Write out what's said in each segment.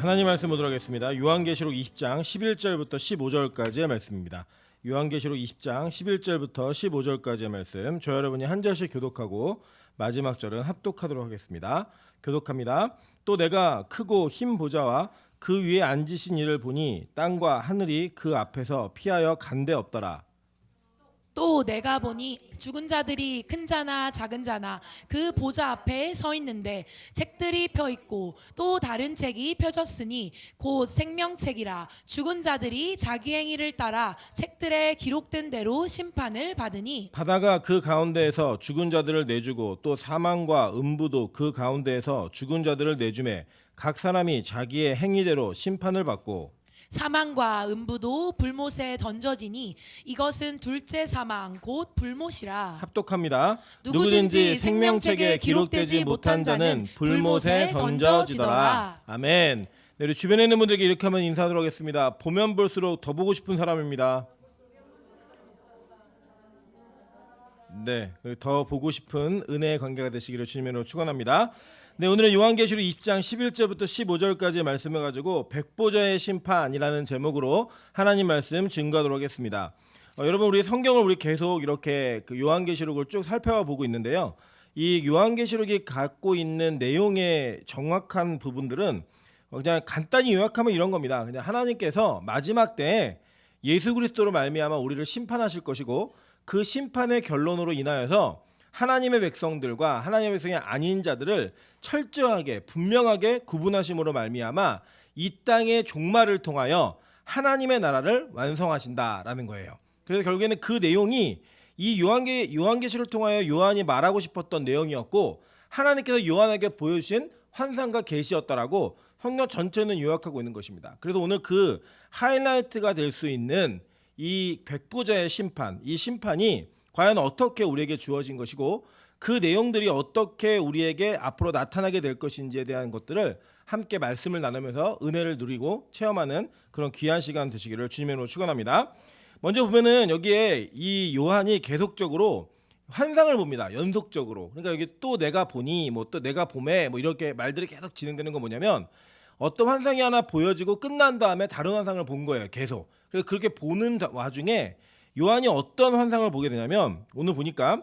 하나님 말씀 보도록 하겠습니다. 요한계시록 20장 11절부터 15절까지의 말씀입니다. 요한계시록 20장 11절부터 15절까지의 말씀, 저 여러분이 한 절씩 교독하고 마지막 절은 합독하도록 하겠습니다. 교독합니다. 또 내가 크고 흰 보좌와 그 위에 앉으신 이를 보니 땅과 하늘이 그 앞에서 피하여 간데 없더라. 또 내가 보니 죽은 자들이 큰 자나 작은 자나 그 보좌 앞에 서 있는데 책들이 펴 있고 또 다른 책이 펴졌으니 곧 생명책이라. 죽은 자들이 자기 행위를 따라 책들에 기록된 대로 심판을 받으니 바다가 그 가운데에서 죽은 자들을 내주고 또 사망과 음부도 그 가운데에서 죽은 자들을 내주매 각 사람이 자기의 행위대로 심판을 받고 사망과 음부도 불못에 던져지니 이것은 둘째 사망 곧 불못이라. 합독합니다. 누구든지 생명책에 기록되지 못한 자는 불못에 던져지더라. 아멘. 네, 우리 주변에 있는 분들에게 이렇게 하면 인사하도록 하겠습니다. 보면 볼수록 더 보고 싶은 사람입니다. 네, 더 보고 싶은 은혜의 관계가 되시기를 주님으로 축원합니다. 네, 오늘은 요한계시록 20장 11절부터 15절까지의 말씀을 가지고 백보좌의 심판이라는 제목으로 하나님 말씀 증거하도록 하겠습니다. 여러분, 우리 성경을 우리 계속 이렇게 그 요한계시록을 쭉 살펴보고 있는데요. 이 요한계시록이 갖고 있는 내용의 정확한 부분들은 그냥 간단히 요약하면 이런 겁니다. 그냥 하나님께서 마지막 때에 예수 그리스도로 말미암아 우리를 심판하실 것이고, 그 심판의 결론으로 인하여서 하나님의 백성들과 하나님의 백성이 아닌 자들을 철저하게 분명하게 구분하심으로 말미암아 이 땅의 종말을 통하여 하나님의 나라를 완성하신다라는 거예요. 그래서 결국에는 그 내용이 이 요한계시를 통하여 요한이 말하고 싶었던 내용이었고, 하나님께서 요한에게 보여주신 환상과 계시였다라고 성경 전체는 요약하고 있는 것입니다. 그래서 오늘 그 하이라이트가 될 수 있는 이 백보좌의 심판, 이 심판이 과연 어떻게 우리에게 주어진 것이고 그 내용들이 어떻게 우리에게 앞으로 나타나게 될 것인지에 대한 것들을 함께 말씀을 나누면서 은혜를 누리고 체험하는 그런 귀한 시간 되시기를 주님의 이름으로 축원합니다. 먼저 보면은 여기에 이 요한이 계속적으로 환상을 봅니다. 연속적으로. 그러니까 여기 또 내가 보니 뭐 또 내가 봄에 뭐 이렇게 말들이 계속 진행되는 건 뭐냐면 어떤 환상이 하나 보여지고 끝난 다음에 다른 환상을 본 거예요. 계속. 그래서 그렇게 보는 와중에 요한이 어떤 환상을 보게 되냐면 오늘 보니까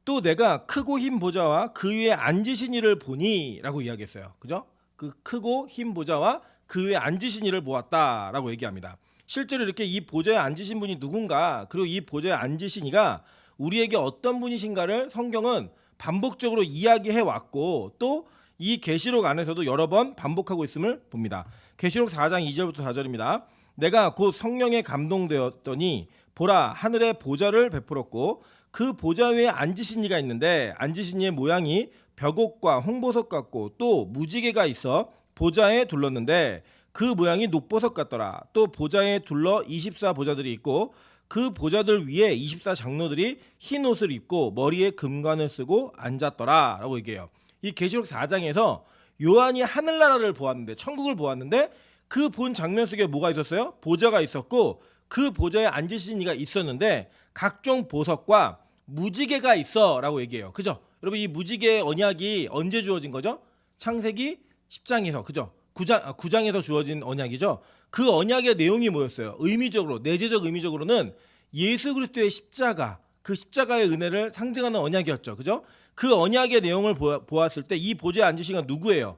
또 내가 크고 흰 보좌와 그 위에 앉으신 이를 보니 라고 이야기했어요. 그죠? 그 크고 흰 보좌와 그 위에 앉으신 이를 보았다라고 얘기합니다. 실제로 이렇게 이 보좌에 앉으신 분이 누군가, 그리고 이 보좌에 앉으신 이가 우리에게 어떤 분이신가를 성경은 반복적으로 이야기해 왔고, 또 이 계시록 안에서도 여러 번 반복하고 있음을 봅니다. 계시록 4장 2절부터 4절입니다. 내가 곧 성령에 감동되었더니 보라, 하늘에 보좌를 베풀었고 그 보좌 위에 앉으신 이가 있는데 앉으신 이의 모양이 벽옥과 홍보석 같고 또 무지개가 있어 보좌에 둘렀는데 그 모양이 녹보석 같더라. 또 보좌에 둘러 24보좌들이 있고 그 보좌들 위에 24장로들이 흰 옷을 입고 머리에 금관을 쓰고 앉았더라 라고 얘기해요. 이 계시록 4장에서 요한이 하늘나라를 보았는데, 천국을 보았는데 그 본 장면 속에 뭐가 있었어요? 보좌가 있었고 그 보좌에 앉으신 이가 있었는데 각종 보석과 무지개가 있어 라고 얘기해요. 그죠? 여러분, 이 무지개 언약이 언제 주어진 거죠? 창세기 10장에서, 그죠? 9장에서 주어진 언약이죠. 그 언약의 내용이 뭐였어요? 의미적으로, 내재적 의미적으로는 예수 그리스도의 십자가, 그 십자가의 은혜를 상징하는 언약이었죠. 그죠? 그 언약의 내용을 보았을 때 이 보좌에 앉으신 건 누구예요?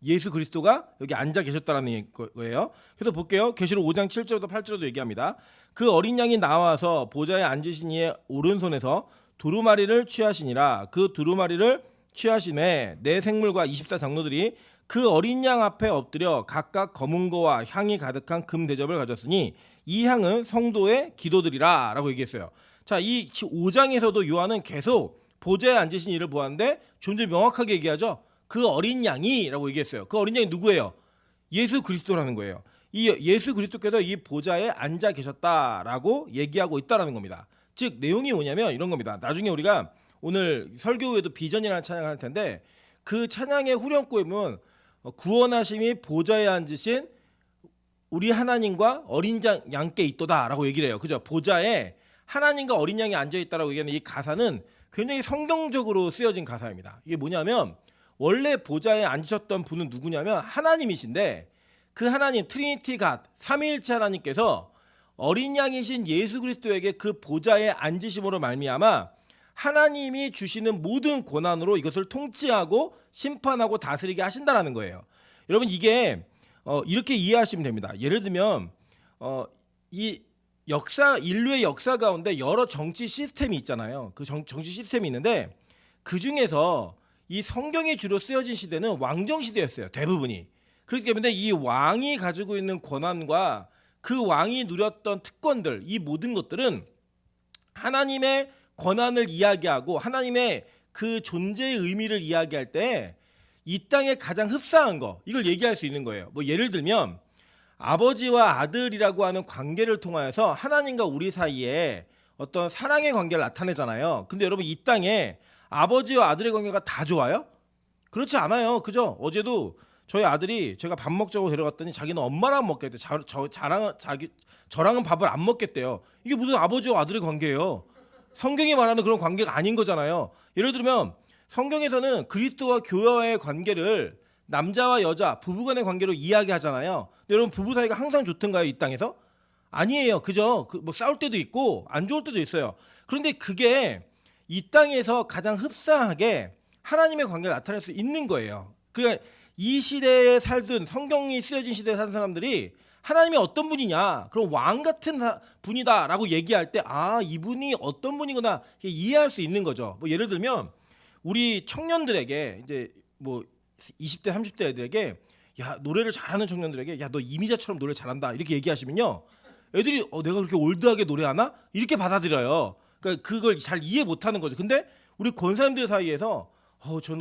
예수 그리스도가 여기 앉아 계셨다라는 거예요. 그래서 볼게요. 계시록 5장 7절부터 8절도 얘기합니다. 그 어린 양이 나와서 보좌에 앉으신 이의 오른손에서 두루마리를 취하시니라. 그 두루마리를 취하심에 네 생물과 24장로들이 그 어린 양 앞에 엎드려 각각 검은 거와 향이 가득한 금 대접을 가졌으니 이 향은 성도의 기도들이라 라고 얘기했어요. 자, 이 5장에서도 요한은 계속 보좌에 앉으신 이를 보았는데 좀 더 명확하게 얘기하죠. 그 어린 양이라고 얘기했어요. 그 어린 양이 누구예요? 예수 그리스도라는 거예요. 이 예수 그리스도께서 이 보좌에 앉아 계셨다라고 얘기하고 있다라는 겁니다. 즉 내용이 뭐냐면 이런 겁니다. 나중에 우리가 오늘 설교 후에도 비전이라는 찬양을 할 텐데 그 찬양의 후렴구에 보면 구원하심이 보좌에 앉으신 우리 하나님과 어린 양께 있도다라고 얘기를 해요. 그죠? 보좌에 하나님과 어린 양이 앉아 있다라고 얘기하는 이 가사는 굉장히 성경적으로 쓰여진 가사입니다. 이게 뭐냐면 원래 보좌에 앉으셨던 분은 누구냐면 하나님이신데 그 하나님 트리니티 갓 삼위일체 하나님께서 어린 양이신 예수 그리스도에게 그 보좌에 앉으심으로 말미암아 하나님이 주시는 모든 권한으로 이것을 통치하고 심판하고 다스리게 하신다라는 거예요. 여러분 이게 이렇게 이해하시면 됩니다. 예를 들면 이 인류의 역사 가운데 여러 정치 시스템이 있잖아요. 그 정치 시스템이 있는데 그 중에서 이 성경이 주로 쓰여진 시대는 왕정 시대였어요. 대부분이. 그렇기 때문에 이 왕이 가지고 있는 권한과 그 왕이 누렸던 특권들, 이 모든 것들은 하나님의 권한을 이야기하고 하나님의 그 존재의 의미를 이야기할 때 이 땅에 가장 흡사한 거, 이걸 얘기할 수 있는 거예요. 뭐 예를 들면 아버지와 아들이라고 하는 관계를 통하여서 하나님과 우리 사이에 어떤 사랑의 관계를 나타내잖아요. 근데 여러분 이 땅에 아버지와 아들의 관계가 다 좋아요? 그렇지 않아요. 그죠? 어제도 저희 아들이 제가 밥 먹자고 데려갔더니 자기는 엄마랑 먹겠대. 저랑은 밥을 안 먹겠대요. 이게 무슨 아버지와 아들의 관계예요? 성경이 말하는 그런 관계가 아닌 거잖아요. 예를 들면 성경에서는 그리스도와 교회와의 관계를 남자와 여자, 부부간의 관계로 이야기하잖아요. 근데 여러분 부부 사이가 항상 좋던가요? 이 땅에서? 아니에요. 그죠? 뭐 싸울 때도 있고 안 좋을 때도 있어요. 그런데 그게 이 땅에서 가장 흡사하게 하나님의 관계를 나타낼 수 있는 거예요. 그러니까 이 시대에 살던 성경이 쓰여진 시대에 산 사람들이 하나님이 어떤 분이냐, 그럼 왕 같은 분이다라고 얘기할 때 이분이 어떤 분이구나 이해할 수 있는 거죠. 뭐 예를 들면 우리 청년들에게 이제 뭐 20대 30대 애들에게 야 노래를 잘하는 청년들에게 야 너 이미자처럼 노래 잘한다 이렇게 얘기하시면요 애들이 내가 그렇게 올드하게 노래하나 이렇게 받아들여요. 그러니까 그걸 잘 이해 못하는 거죠. 근데 우리 권사님들 사이에서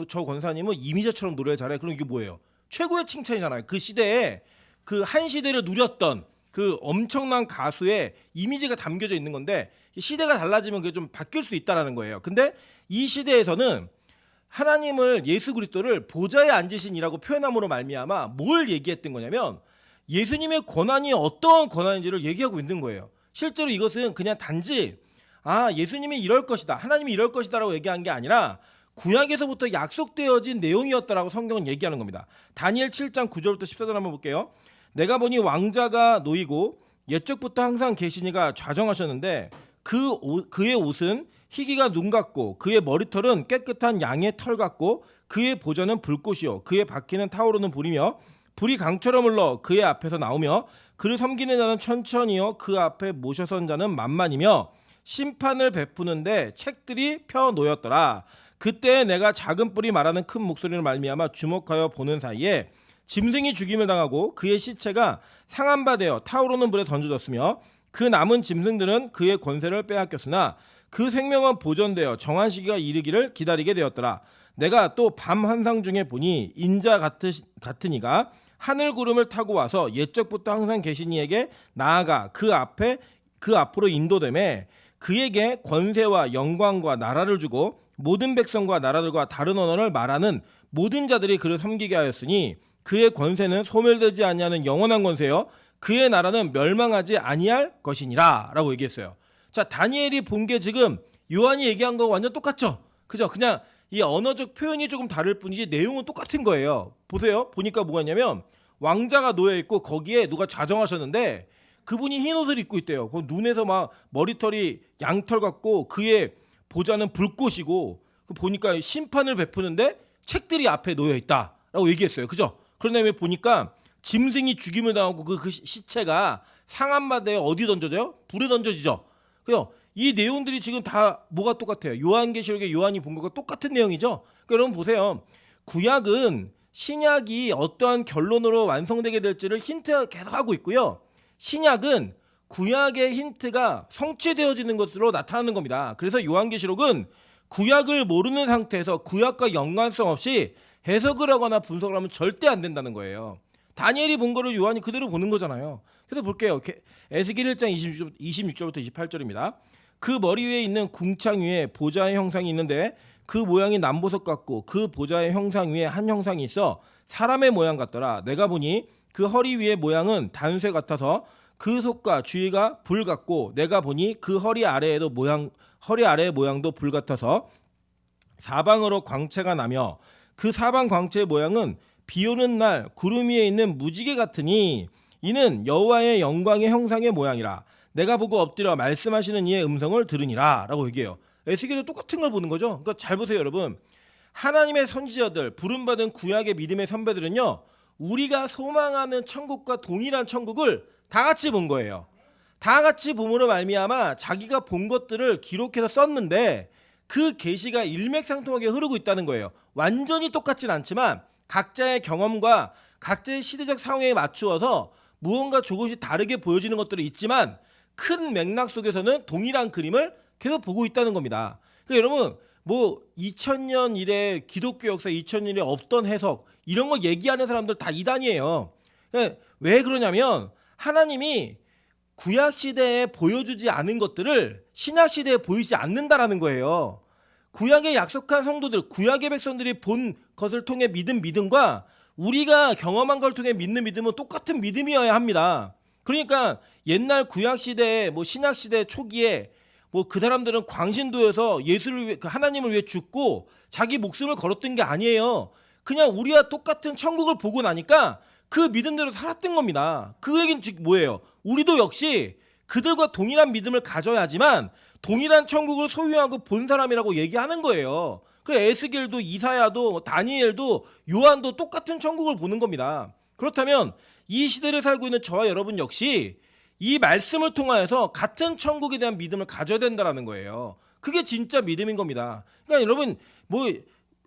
저 권사님은 이미자처럼 노래 잘해. 그럼 이게 뭐예요? 최고의 칭찬이잖아요. 그 시대에 그 한 시대를 누렸던 그 엄청난 가수의 이미지가 담겨져 있는 건데 시대가 달라지면 그게 좀 바뀔 수 있다라는 거예요. 근데 이 시대에서는 하나님을 예수 그리스도를 보좌에 앉으신이라고 표현함으로 말미암아 뭘 얘기했던 거냐면 예수님의 권한이 어떠한 권한인지를 얘기하고 있는 거예요. 실제로 이것은 그냥 단지 예수님이 이럴 것이다, 하나님이 이럴 것이다라고 얘기한 게 아니라 구약에서부터 약속되어진 내용이었다라고 성경은 얘기하는 겁니다. 다니엘 7장 9절부터 14절 한번 볼게요. 내가 보니 왕자가 놓이고 옛적부터 항상 계시니가 좌정하셨는데 그의 옷은 희기가 눈 같고 그의 머리털은 깨끗한 양의 털 같고 그의 보좌는 불꽃이요 그의 바퀴는 타오르는 불이며 불이 강처럼 흘러 그의 앞에서 나오며 그를 섬기는 자는 천천히요 그 앞에 모셔선 자는 만만이며 심판을 베푸는데 책들이 펴 놓였더라. 그때 내가 작은 뿔이 말하는 큰 목소리를 말미암아 주목하여 보는 사이에 짐승이 죽임을 당하고 그의 시체가 상한 바 되어 타오르는 불에 던져졌으며 그 남은 짐승들은 그의 권세를 빼앗겼으나 그 생명은 보존되어 정한 시기가 이르기를 기다리게 되었더라. 내가 또 밤 환상 중에 보니 인자 같으니가 하늘 구름을 타고 와서 옛적부터 항상 계신 이에게 나아가 그 앞으로 인도되매 그에게 권세와 영광과 나라를 주고 모든 백성과 나라들과 다른 언어를 말하는 모든 자들이 그를 섬기게 하였으니 그의 권세는 소멸되지 아니하는 영원한 권세요 그의 나라는 멸망하지 아니할 것이니라 라고 얘기했어요. 자, 다니엘이 본 게 지금 요한이 얘기한 거 완전 똑같죠? 그죠? 그냥 이 언어적 표현이 조금 다를 뿐이지 내용은 똑같은 거예요. 보세요. 보니까 뭐가 있냐면 왕자가 놓여 있고 거기에 누가 좌정하셨는데 그분이 흰 옷을 입고 있대요. 그 눈에서 막 머리털이 양털 같고 그의 보좌는 불꽃이고 보니까 심판을 베푸는데 책들이 앞에 놓여 있다라고 얘기했어요. 그죠? 그런 다음에 보니까 짐승이 죽임을 당하고 그 시체가 상한 바다에 어디 던져져요? 불에 던져지죠. 그래요. 이 내용들이 지금 다 뭐가 똑같아요? 요한계시록에 요한이 본 것과 똑같은 내용이죠. 그러니까 여러분 보세요. 구약은 신약이 어떠한 결론으로 완성되게 될지를 힌트 계속 하고 있고요. 신약은 구약의 힌트가 성취되어지는 것으로 나타나는 겁니다. 그래서 요한계시록은 구약을 모르는 상태에서 구약과 연관성 없이 해석을 하거나 분석을 하면 절대 안 된다는 거예요. 다니엘이 본 거를 요한이 그대로 보는 거잖아요. 그래서 볼게요. 에스겔 1장 26절부터 28절입니다. 그 머리 위에 있는 궁창 위에 보좌의 형상이 있는데 그 모양이 남보석 같고 그 보좌의 형상 위에 한 형상이 있어 사람의 모양 같더라. 내가 보니 그 허리 위의 모양은 단쇠 같아서 그 속과 주위가 불 같고 내가 보니 그 허리 아래의 모양도 불 같아서 사방으로 광채가 나며 그 사방 광채의 모양은 비 오는 날 구름 위에 있는 무지개 같으니 이는 여호와의 영광의 형상의 모양이라. 내가 보고 엎드려 말씀하시는 이의 음성을 들으니라 라고 얘기해요. 에스겔도 똑같은 걸 보는 거죠. 그러니까 잘 보세요 여러분. 하나님의 선지자들, 부름받은 구약의 믿음의 선배들은요, 우리가 소망하는 천국과 동일한 천국을 다 같이 본 거예요. 다 같이 봄으로 말미암아 자기가 본 것들을 기록해서 썼는데 그 계시가 일맥상통하게 흐르고 있다는 거예요. 완전히 똑같진 않지만 각자의 경험과 각자의 시대적 상황에 맞추어서 무언가 조금씩 다르게 보여지는 것들이 있지만 큰 맥락 속에서는 동일한 그림을 계속 보고 있다는 겁니다. 그러니까 여러분, 뭐 2000년 이래 기독교 역사 2000년에 없던 해석 이런 거 얘기하는 사람들 다 이단이에요. 왜 그러냐면 하나님이 구약 시대에 보여주지 않은 것들을 신약 시대에 보이지 않는다라는 거예요. 구약에 약속한 성도들, 구약의 백성들이 본 것을 통해 믿은 믿음과 우리가 경험한 걸 통해 믿는 믿음은 똑같은 믿음이어야 합니다. 그러니까 옛날 구약 시대, 뭐 신약 시대 초기에 뭐 그 사람들은 광신도여서 예수를 위해, 하나님을 위해 죽고 자기 목숨을 걸었던 게 아니에요. 그냥 우리와 똑같은 천국을 보고 나니까 그 믿음대로 살았던 겁니다. 그 얘기는 즉 뭐예요? 우리도 역시 그들과 동일한 믿음을 가져야지만 동일한 천국을 소유하고 본 사람이라고 얘기하는 거예요. 그래서 에스겔도 이사야도 다니엘도 요한도 똑같은 천국을 보는 겁니다. 그렇다면 이 시대를 살고 있는 저와 여러분 역시 이 말씀을 통하여서 같은 천국에 대한 믿음을 가져야 된다는 거예요. 그게 진짜 믿음인 겁니다. 그러니까 여러분 뭐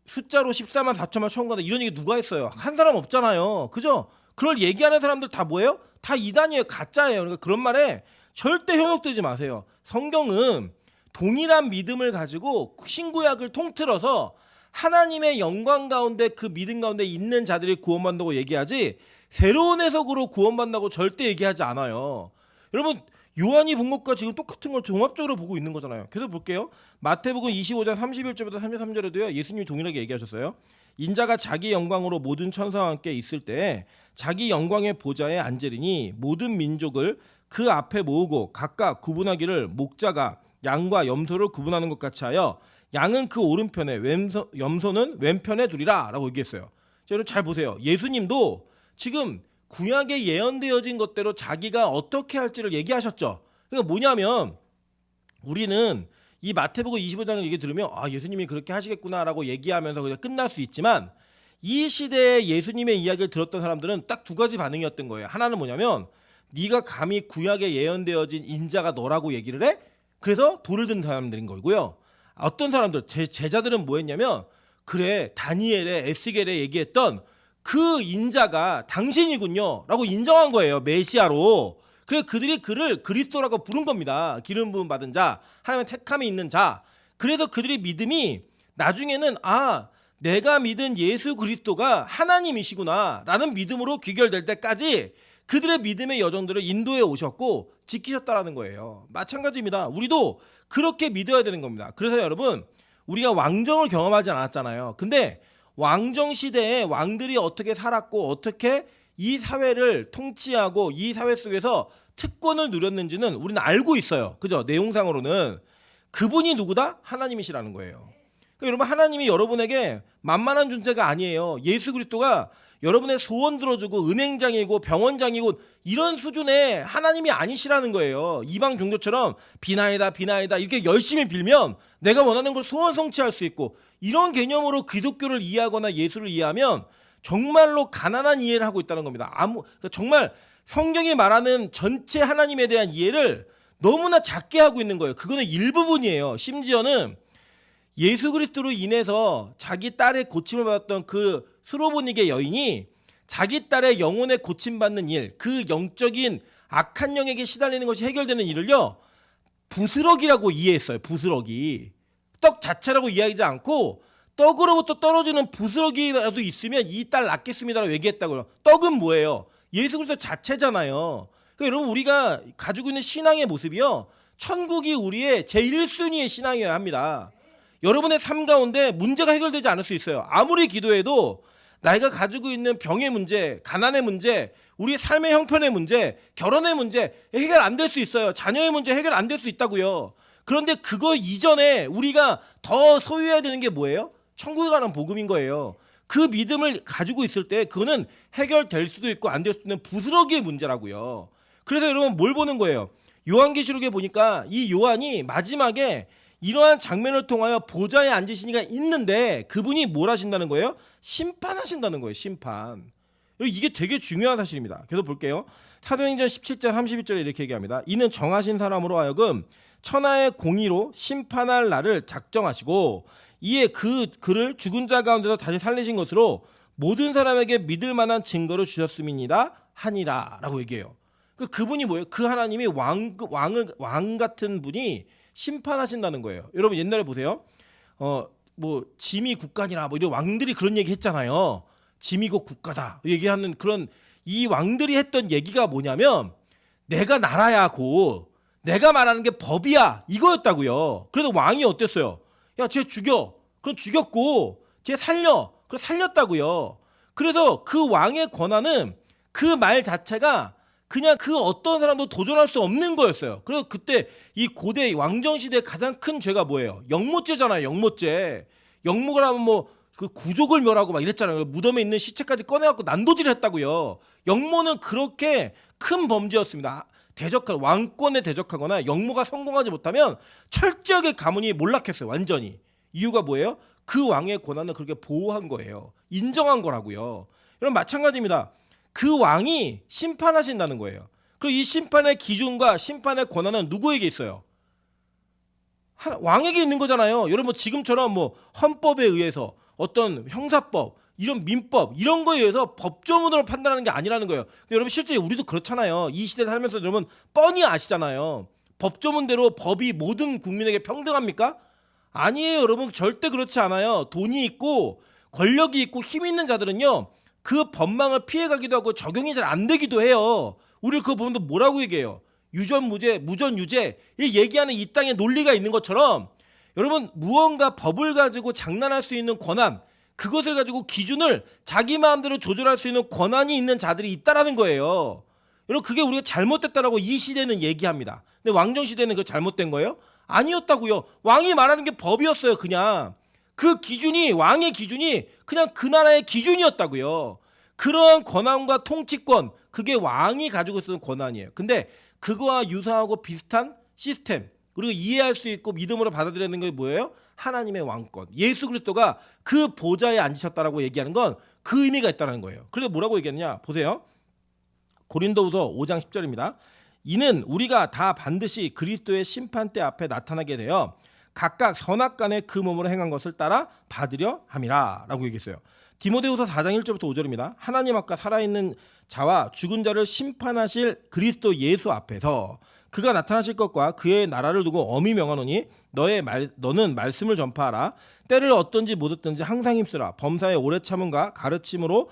숫자로 14만 4천만 천국 가다 이런 얘기 누가 했어요? 한 사람 없잖아요. 그죠? 그걸 얘기하는 사람들 다 뭐예요? 다 이단이에요. 가짜예요. 그러니까 그런 말에 절대 현혹되지 마세요. 성경은 동일한 믿음을 가지고 신구약을 통틀어서 하나님의 영광 가운데 그 믿음 가운데 있는 자들이 구원받는다고 얘기하지 새로운 해석으로 구원받는다고 절대 얘기하지 않아요. 여러분 요한이 본 것과 지금 똑같은 걸 종합적으로 보고 있는 거잖아요. 계속 볼게요. 마태복음 25장 31절부터 33절에도요. 예수님이 동일하게 얘기하셨어요. 인자가 자기 영광으로 모든 천사와 함께 있을 때 자기 영광의 보좌에 앉으리니 모든 민족을 그 앞에 모으고 각각 구분하기를 목자가 양과 염소를 구분하는 것 같이 하여 양은 그 오른편에 염소는 왼편에 두리라 라고 얘기했어요. 자, 여러분 잘 보세요. 예수님도 지금 구약에 예언되어진 것대로 자기가 어떻게 할지를 얘기하셨죠. 그러니까 뭐냐면 우리는 이 마태복음 25장을 얘기 들으면 아 예수님이 그렇게 하시겠구나라고 얘기하면서 그냥 끝날 수 있지만 이 시대에 예수님의 이야기를 들었던 사람들은 딱 두 가지 반응이었던 거예요. 하나는 뭐냐면 네가 감히 구약에 예언되어진 인자가 너라고 얘기를 해? 그래서 돌을 든 사람들인 거고요. 어떤 사람들 제자들은 뭐 했냐면 그래 다니엘의 에스겔에 얘기했던 그 인자가 당신이군요 라고 인정한 거예요. 메시아로. 그래 그들이 그를 그리스도라고 부른 겁니다. 기름 부음 받은 자, 하나님의 택함이 있는 자. 그래서 그들의 믿음이 나중에는 아 내가 믿은 예수 그리스도가 하나님이시구나 라는 믿음으로 귀결될 때까지 그들의 믿음의 여정들을 인도해 오셨고 지키셨다라는 거예요. 마찬가지입니다. 우리도 그렇게 믿어야 되는 겁니다. 그래서 여러분 우리가 왕정을 경험하지 않았잖아요. 근데 왕정 시대에 왕들이 어떻게 살았고 어떻게 이 사회를 통치하고 이 사회 속에서 특권을 누렸는지는 우리는 알고 있어요. 그죠? 내용상으로는 그분이 누구다? 하나님이시라는 거예요. 그러니까 여러분 하나님이 여러분에게 만만한 존재가 아니에요. 예수 그리스도가 여러분의 소원 들어주고 은행장이고 병원장이고 이런 수준의 하나님이 아니시라는 거예요. 이방 종교처럼 비나이다 비나이다 이렇게 열심히 빌면 내가 원하는 걸 소원 성취할 수 있고 이런 개념으로 기독교를 이해하거나 예수를 이해하면 정말로 가난한 이해를 하고 있다는 겁니다. 그러니까 정말 성경이 말하는 전체 하나님에 대한 이해를 너무나 작게 하고 있는 거예요. 그거는 일부분이에요. 심지어는 예수 그리스도로 인해서 자기 딸의 고침을 받았던 그 수로보니게 여인이 자기 딸의 영혼의 고침받는 일, 그 영적인 악한 영에게 시달리는 것이 해결되는 일을요 부스러기라고 이해했어요. 부스러기. 떡 자체라고 이해하지 않고 떡으로부터 떨어지는 부스러기라도 있으면 이 딸 낳겠습니다라고 얘기했다고요. 떡은 뭐예요? 예수 그리스도 자체잖아요. 그러니까 여러분 우리가 가지고 있는 신앙의 모습이요 천국이 우리의 제1순위의 신앙이어야 합니다. 여러분의 삶 가운데 문제가 해결되지 않을 수 있어요. 아무리 기도해도 내가 가지고 있는 병의 문제, 가난의 문제, 우리의 삶의 형편의 문제, 결혼의 문제 해결 안 될 수 있어요. 자녀의 문제 해결 안 될 수 있다고요. 그런데 그거 이전에 우리가 더 소유해야 되는 게 뭐예요? 천국에 관한 복음인 거예요. 그 믿음을 가지고 있을 때 그거는 해결될 수도 있고 안 될 수도 있는 부스러기의 문제라고요. 그래서 여러분 뭘 보는 거예요? 요한계시록에 보니까 이 요한이 마지막에 이러한 장면을 통하여 보좌에 앉으신 이가 있는데 그분이 뭘 하신다는 거예요? 심판하신다는 거예요. 심판. 이게 되게 중요한 사실입니다. 계속 볼게요. 사도행전 17장 31절에 이렇게 얘기합니다. 이는 정하신 사람으로 하여금 천하의 공의로 심판할 날을 작정하시고 이에 그를 죽은 자 가운데서 다시 살리신 것으로 모든 사람에게 믿을 만한 증거를 주셨음이니라 하니라 라고 얘기해요. 그분이 뭐예요? 그 하나님이 왕 같은 분이 심판하신다는 거예요. 여러분 옛날에 보세요. 뭐 짐이 국가니라 뭐 이런 왕들이 그런 얘기 했잖아요. 짐이 곧 국가다 얘기하는 그런 이 왕들이 했던 얘기가 뭐냐면 내가 나라야 고 내가 말하는 게 법이야 이거였다고요. 그래도 왕이 어땠어요? 야, 쟤 죽여. 그럼 죽였고 쟤 살려. 그럼 살렸다고요. 그래서 그 왕의 권한은 그 말 자체가 그냥 그 어떤 사람도 도전할 수 없는 거였어요. 그래서 그때 이 고대 왕정 시대의 가장 큰 죄가 뭐예요? 영모죄잖아요. 영모죄. 영모를 하면 뭐 그 구족을 멸하고 막 이랬잖아요. 무덤에 있는 시체까지 꺼내갖고 난도질을 했다고요. 영모는 그렇게 큰 범죄였습니다. 왕권에 대적하거나 영모가 성공하지 못하면 철저하게 가문이 몰락했어요. 완전히. 이유가 뭐예요? 그 왕의 권한을 그렇게 보호한 거예요. 인정한 거라고요. 여러분 마찬가지입니다. 그 왕이 심판하신다는 거예요. 그리고 이 심판의 기준과 심판의 권한은 누구에게 있어요? 왕에게 있는 거잖아요. 여러분 지금처럼 뭐 헌법에 의해서 어떤 형사법, 이런 민법 이런 거에 의해서 법조문으로 판단하는 게 아니라는 거예요. 근데 여러분 실제 우리도 그렇잖아요. 이 시대 살면서 여러분 뻔히 아시잖아요. 법조문대로 법이 모든 국민에게 평등합니까? 아니에요. 여러분 절대 그렇지 않아요. 돈이 있고 권력이 있고 힘 있는 자들은요. 그 법망을 피해가기도 하고 적용이 잘 안 되기도 해요. 우리 그거 보면 뭐라고 얘기해요? 유전무죄, 무전유죄 이 얘기하는 이 땅에 논리가 있는 것처럼 여러분 무언가 법을 가지고 장난할 수 있는 권한 그것을 가지고 기준을 자기 마음대로 조절할 수 있는 권한이 있는 자들이 있다라는 거예요. 여러분 그게 우리가 잘못됐다라고 이 시대는 얘기합니다. 근데 왕정 시대는 그 잘못된 거예요? 아니었다고요. 왕이 말하는 게 법이었어요. 그냥 그 기준이 왕의 기준이 그냥 그 나라의 기준이었다고요. 그러한 권한과 통치권 그게 왕이 가지고 있었던 권한이에요. 근데 그거와 유사하고 비슷한 시스템 그리고 이해할 수 있고 믿음으로 받아들이는 게 뭐예요? 하나님의 왕권. 예수 그리스도가 그 보좌에 앉으셨다라고 얘기하는 건 그 의미가 있다는 거예요. 그래서 뭐라고 얘기했느냐? 보세요. 고린도후서 5장 10절입니다. 이는 우리가 다 반드시 그리스도의 심판대 앞에 나타나게 되어 각각 선악간에 그 몸으로 행한 것을 따라 받으려 함이라 라고 얘기했어요. 디모데후서 4장 1절부터 5절입니다. 하나님 앞과 살아있는 자와 죽은 자를 심판하실 그리스도 예수 앞에서 그가 나타나실 것과 그의 나라를 두고 엄히 명하노니 너는 말씀을 전파하라. 때를 얻든지 못 얻든지 항상 힘쓰라. 범사에 오래 참음과 가르침으로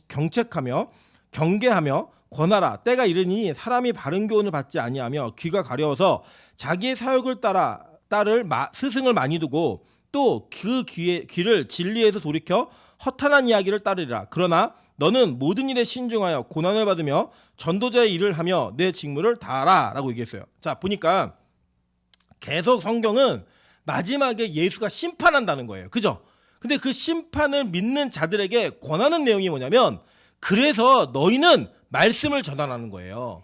경책하며 경계하며 권하라. 때가 이르니 사람이 바른 교훈을 받지 아니하며 귀가 가려워서 자기의 사욕을 따를 스승을 많이 두고 또 그 귀를 진리에서 돌이켜 허탄한 이야기를 따르리라. 그러나 너는 모든 일에 신중하여 고난을 받으며 전도자의 일을 하며 내 직무를 다하라 라고 얘기했어요. 자 보니까 계속 성경은 마지막에 예수가 심판한다는 거예요. 그죠? 근데 그 심판을 믿는 자들에게 권하는 내용이 뭐냐면 그래서 너희는 말씀을 전하라는 거예요.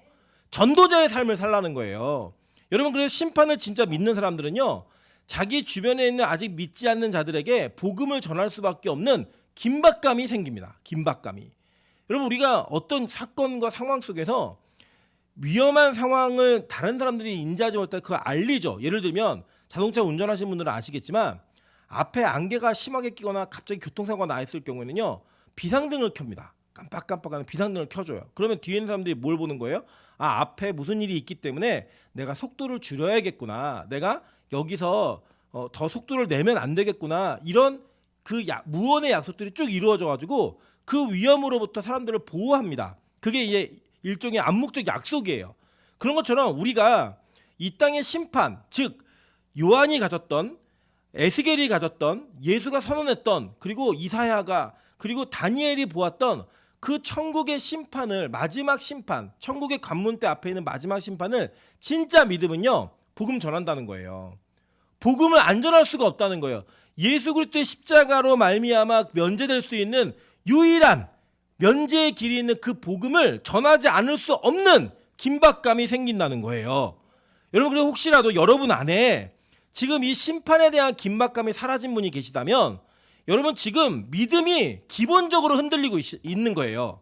전도자의 삶을 살라는 거예요. 여러분 그래서 심판을 진짜 믿는 사람들은요. 자기 주변에 있는 아직 믿지 않는 자들에게 복음을 전할 수밖에 없는 긴박감이 생깁니다. 긴박감이. 여러분 우리가 어떤 사건과 상황 속에서 위험한 상황을 다른 사람들이 인지하지 못해 그걸 알리죠. 예를 들면 자동차 운전하시는 분들은 아시겠지만 앞에 안개가 심하게 끼거나 갑자기 교통사고가 나 있을 경우에는요. 비상등을 켭니다. 깜빡깜빡하는 비상등을 켜줘요. 그러면 뒤에 있는 사람들이 뭘 보는 거예요? 아 앞에 무슨 일이 있기 때문에 내가 속도를 줄여야겠구나. 내가 여기서 더 속도를 내면 안 되겠구나. 이런 무언의 약속들이 쭉 이루어져가지고 그 위험으로부터 사람들을 보호합니다. 그게 이제 일종의 암묵적 약속이에요. 그런 것처럼 우리가 이 땅의 심판, 즉 요한이 가졌던 에스겔이 가졌던 예수가 선언했던 그리고 이사야가 그리고 다니엘이 보았던 그 천국의 심판을 마지막 심판, 천국의 관문대 앞에 있는 마지막 심판을 진짜 믿으면요. 복음 전한다는 거예요. 복음을 안 전할 수가 없다는 거예요. 예수 그리스도의 십자가로 말미암아 면제될 수 있는 유일한 면제의 길이 있는 그 복음을 전하지 않을 수 없는 긴박감이 생긴다는 거예요. 여러분, 그리고 혹시라도 여러분 안에 지금 이 심판에 대한 긴박감이 사라진 분이 계시다면 여러분 지금 믿음이 기본적으로 흔들리고 있는 거예요.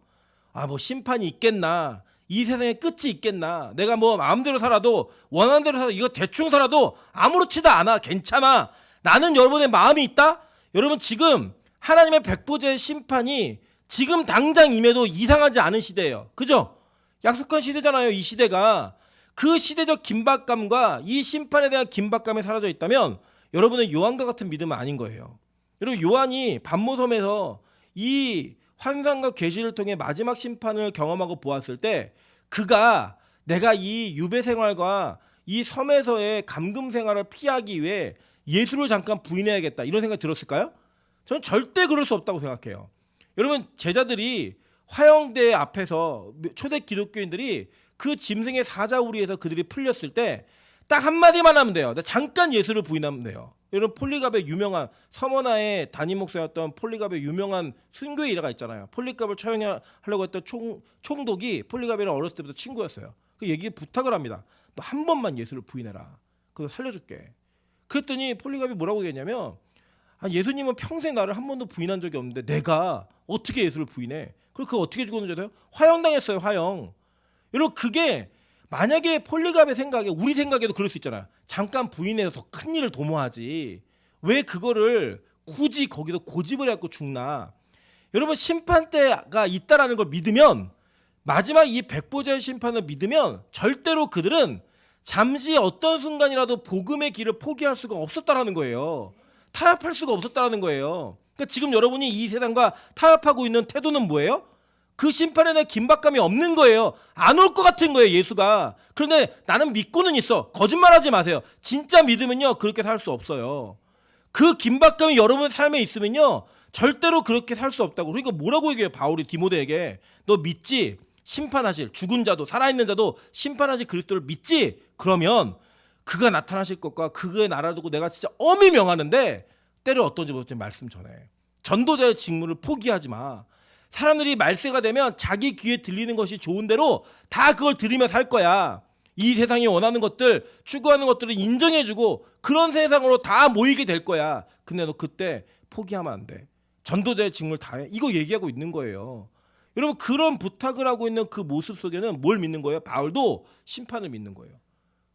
아, 뭐 심판이 있겠나, 이 세상에 끝이 있겠나, 내가 뭐 마음대로 살아도 원하는 대로 살아도 이거 대충 살아도 아무렇지도 않아, 괜찮아 라는 여러분의 마음이 있다? 여러분 지금 하나님의 백보자의 심판이 지금 당장 임해도 이상하지 않은 시대예요. 그죠? 약속한 시대잖아요. 이 시대가. 그 시대적 긴박감과 이 심판에 대한 긴박감이 사라져 있다면 여러분은 요한과 같은 믿음은 아닌 거예요. 여러분, 요한이 반모섬에서 이 환상과 계시를 통해 마지막 심판을 경험하고 보았을 때 그가 내가 이 유배 생활과 이 섬에서의 감금 생활을 피하기 위해 예수를 잠깐 부인해야겠다 이런 생각이 들었을까요? 저는 절대 그럴 수 없다고 생각해요. 여러분, 제자들이 화영대 앞에서 초대 기독교인들이 그 짐승의 사자우리에서 그들이 풀렸을 때 딱 한마디만 하면 돼요. 잠깐 예수를 부인하면 돼요. 여러분, 폴리갑의 유명한 서머나의 담임 목사였던 폴리갑의 유명한 순교의 일화가 있잖아요. 폴리갑을 처형하려고 했던 총독이 폴리갑이랑 어렸을 때부터 친구였어요. 그 얘기 부탁을 합니다. 너 한 번만 예수를 부인해라. 그거 살려줄게. 그랬더니 폴리갑이 뭐라고 얘기했냐면, 아, 예수님은 평생 나를 한 번도 부인한 적이 없는데 내가 어떻게 예수를 부인해? 그리고 그거 어떻게 죽었는지 알아요? 화형당했어요. 화형. 여러분, 그게 만약에 폴리갑의 생각에, 우리 생각에도 그럴 수 있잖아요. 잠깐 부인해서 더 큰 일을 도모하지 왜 그거를 굳이 거기서 고집을 해갖고 죽나. 여러분, 심판 때가 있다라는 걸 믿으면, 마지막 이 백보자의 심판을 믿으면 절대로 그들은 잠시 어떤 순간이라도 복음의 길을 포기할 수가 없었다라는 거예요. 타협할 수가 없었다라는 거예요. 그러니까 지금 여러분이 이 세상과 타협하고 있는 태도는 뭐예요? 그 심판에 대한 긴박감이 없는 거예요. 안 올 것 같은 거예요, 예수가. 그런데 나는 믿고는 있어. 거짓말하지 마세요. 진짜 믿으면요, 그렇게 살 수 없어요. 그 긴박감이 여러분의 삶에 있으면요, 절대로 그렇게 살 수 없다고. 그러니까 뭐라고 얘기해요, 바울이 디모데에게. 너 믿지? 심판하실, 죽은 자도 살아있는 자도 심판하실 그리스도를 믿지? 그러면 그가 나타나실 것과 그의 나라를 두고 내가 진짜 엄히 명하는데 때를 어떤지 모르겠지만 말씀 전해. 전도자의 직무를 포기하지 마. 사람들이 말세가 되면 자기 귀에 들리는 것이 좋은 대로 다 그걸 들으며 살 거야. 이 세상이 원하는 것들, 추구하는 것들을 인정해주고 그런 세상으로 다 모이게 될 거야. 근데 너 그때 포기하면 안 돼. 전도자의 직무를 다해. 이거 얘기하고 있는 거예요. 여러분, 그런 부탁을 하고 있는 그 모습 속에는 뭘 믿는 거예요? 바울도 심판을 믿는 거예요.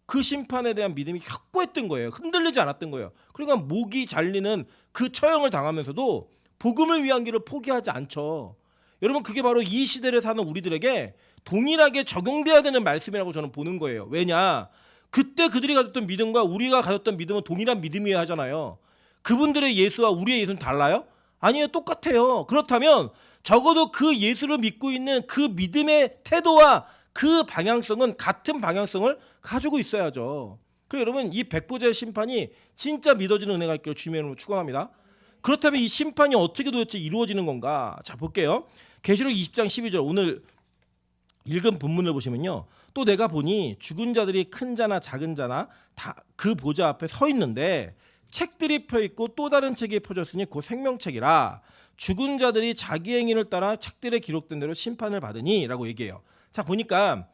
그 심판에 대한 믿음이 확고했던 거예요. 흔들리지 않았던 거예요. 그러니까 목이 잘리는 그 처형을 당하면서도 복음을 위한 길을 포기하지 않죠. 여러분, 그게 바로 이 시대를 사는 우리들에게 동일하게 적용돼야 되는 말씀이라고 저는 보는 거예요. 왜냐? 그때 그들이 가졌던 믿음과 우리가 가졌던 믿음은 동일한 믿음이어야 하잖아요. 그분들의 예수와 우리의 예수는 달라요? 아니에요. 똑같아요. 그렇다면 적어도 그 예수를 믿고 있는 그 믿음의 태도와 그 방향성은 같은 방향성을 가지고 있어야죠. 그래서 여러분, 이 백보자의 심판이 진짜 믿어지는 은혜가 있기를 주님의 이름으로 축원합니다. 그렇다면 이 심판이 어떻게 도대체 이루어지는 건가? 자, 볼게요. 계시록 20장 12절 오늘 읽은 본문을 보시면요. 또 내가 보니 죽은 자들이 큰 자나 작은 자나 다 그 보좌 앞에 서 있는데 책들이 펴 있고 또 다른 책이 펴졌으니 그 생명책이라. 죽은 자들이 자기 행위를 따라 책들에 기록된 대로 심판을 받으니 라고 얘기해요. 자, 보니까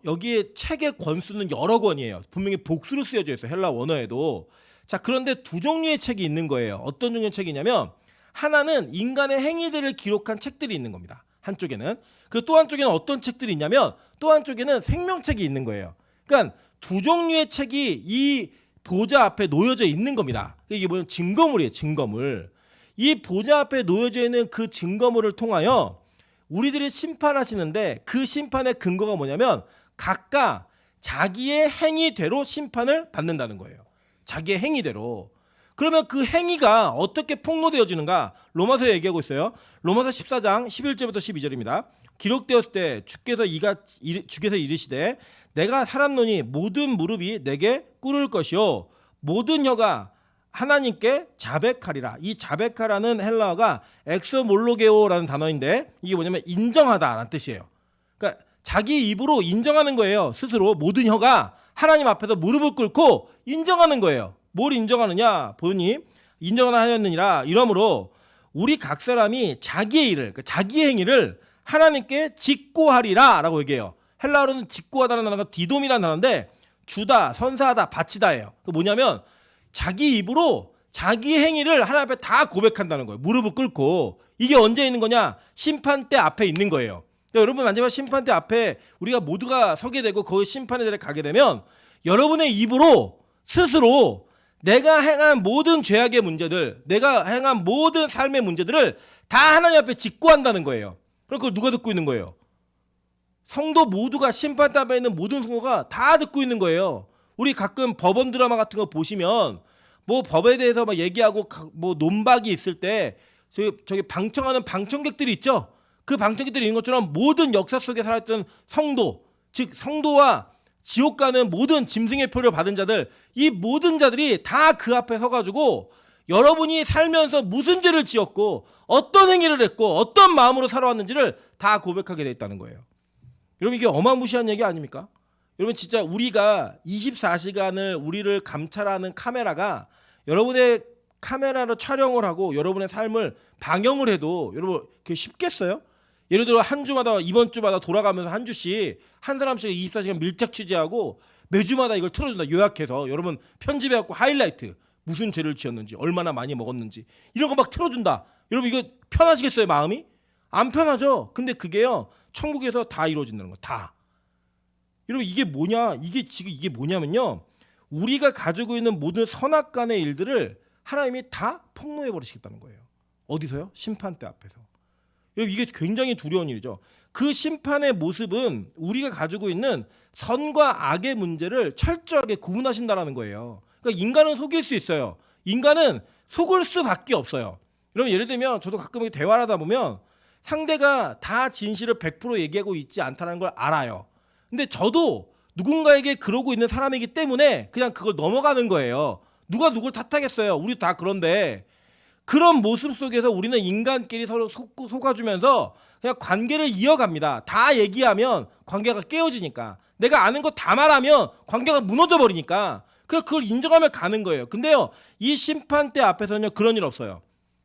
여기에 책의 권수는 여러 권이에요. 분명히 복수로 쓰여져 있어요. 헬라 원어에도. 자, 그런데 두 종류의 책이 있는 거예요. 어떤 종류의 책이냐면 하나는 인간의 행위들을 기록한 책들이 있는 겁니다. 한쪽에는. 그리고 또 한쪽에는 어떤 책들이 있냐면 또 한쪽에는 생명책이 있는 거예요. 그러니까 두 종류의 책이 이 보좌 앞에 놓여져 있는 겁니다. 이게 뭐냐면 증거물이에요. 증거물. 이 보좌 앞에 놓여져 있는 그 증거물을 통하여 우리들이 심판하시는데 그 심판의 근거가 뭐냐면 각각 자기의 행위대로 심판을 받는다는 거예요. 자기의 행위대로. 그러면 그 행위가 어떻게 폭로되어지는가? 로마서에 얘기하고 있어요. 로마서 14장 11절부터 12절입니다. 기록되었을 때 주께서 이르시되 내가 살았노니 모든 무릎이 내게 꿇을 것이요 모든 혀가 하나님께 자백하리라. 이 자백하라는 헬라어가 엑소몰로게오라는 단어인데 이게 뭐냐면 인정하다라는 뜻이에요. 그러니까 자기 입으로 인정하는 거예요. 스스로 모든 혀가 하나님 앞에서 무릎을 꿇고 인정하는 거예요. 뭘 인정하느냐 보니 인정을 하였느니라. 이러므로 우리 각 사람이 자기의 일을, 그러니까 자기의 행위를 하나님께 직고하리라라고 얘기해요. 헬라어로는 직고하다는 단어가 디돔이라는 단어인데 주다, 선사하다, 바치다예요. 그 뭐냐면 자기 입으로 자기 행위를 하나님 앞에 다 고백한다는 거예요. 무릎을 꿇고. 이게 언제 있는 거냐? 심판대 앞에 있는 거예요. 그러니까 여러분 마지막 심판대 앞에 우리가 모두가 서게 되고 거기 심판의 자리에 가게 되면 여러분의 입으로 스스로 내가 행한 모든 죄악의 문제들, 내가 행한 모든 삶의 문제들을 다 하나님 앞에 직고한다는 거예요. 그럼 그걸 누가 듣고 있는 거예요? 성도 모두가 심판대 앞에 있는 모든 성도가 다 듣고 있는 거예요. 우리 가끔 법원 드라마 같은 거 보시면 뭐 법에 대해서 막 얘기하고 뭐 논박이 있을 때 저기 방청하는 방청객들이 있죠. 그 방청객들이 있는 것처럼 모든 역사 속에 살았던 성도, 즉 성도와 지옥 가는 모든 짐승의 표를 받은 자들, 이 모든 자들이 다 그 앞에 서가지고 여러분이 살면서 무슨 죄를 지었고 어떤 행위를 했고 어떤 마음으로 살아왔는지를 다 고백하게 돼 있다는 거예요. 여러분 이게 어마무시한 얘기 아닙니까? 여러분 진짜 우리가 24시간을 우리를 감찰하는 카메라가 여러분의 카메라로 촬영을 하고 여러분의 삶을 방영을 해도 여러분 그게 쉽겠어요? 예를 들어 한 주마다 이번 주마다 돌아가면서 한 주씩 한 사람씩 24시간 밀착 취재하고 매주마다 이걸 틀어준다. 요약해서 여러분 편집해갖고 하이라이트 무슨 죄를 지었는지 얼마나 많이 먹었는지 이런 거 막 틀어준다. 여러분 이거 편하시겠어요? 마음이? 안 편하죠. 근데 그게요 천국에서 다 이루어진다는 거. 다. 여러분 이게 뭐냐? 이게 지금 이게 뭐냐면요 우리가 가지고 있는 모든 선악간의 일들을 하나님이 다 폭로해 버리시겠다는 거예요. 어디서요? 심판대 앞에서. 여러분 이게 굉장히 두려운 일이죠. 그 심판의 모습은 우리가 가지고 있는 선과 악의 문제를 철저하게 구분하신다라는 거예요. 그러니까 인간은 속일 수 있어요. 인간은 속을 수밖에 없어요. 여러분 예를 들면 저도 가끔 대화를 하다 보면 상대가 다 진실을 100% 얘기하고 있지 않다는 걸 알아요. 근데 저도 누군가에게 그러고 있는 사람이기 때문에 그냥 그걸 넘어가는 거예요. 누가 누굴 탓하겠어요. 우리 다 그런데 그런 모습 속에서 우리는 인간끼리 서로 속아주면서 그냥 관계를 이어갑니다. 다 얘기하면 관계가 깨어지니까. 내가 아는 거 다 말하면 관계가 무너져 버리니까. 그걸 인정하며 가는 거예요. 근데요, 이 심판대 앞에서는요, 그런 일 없어요.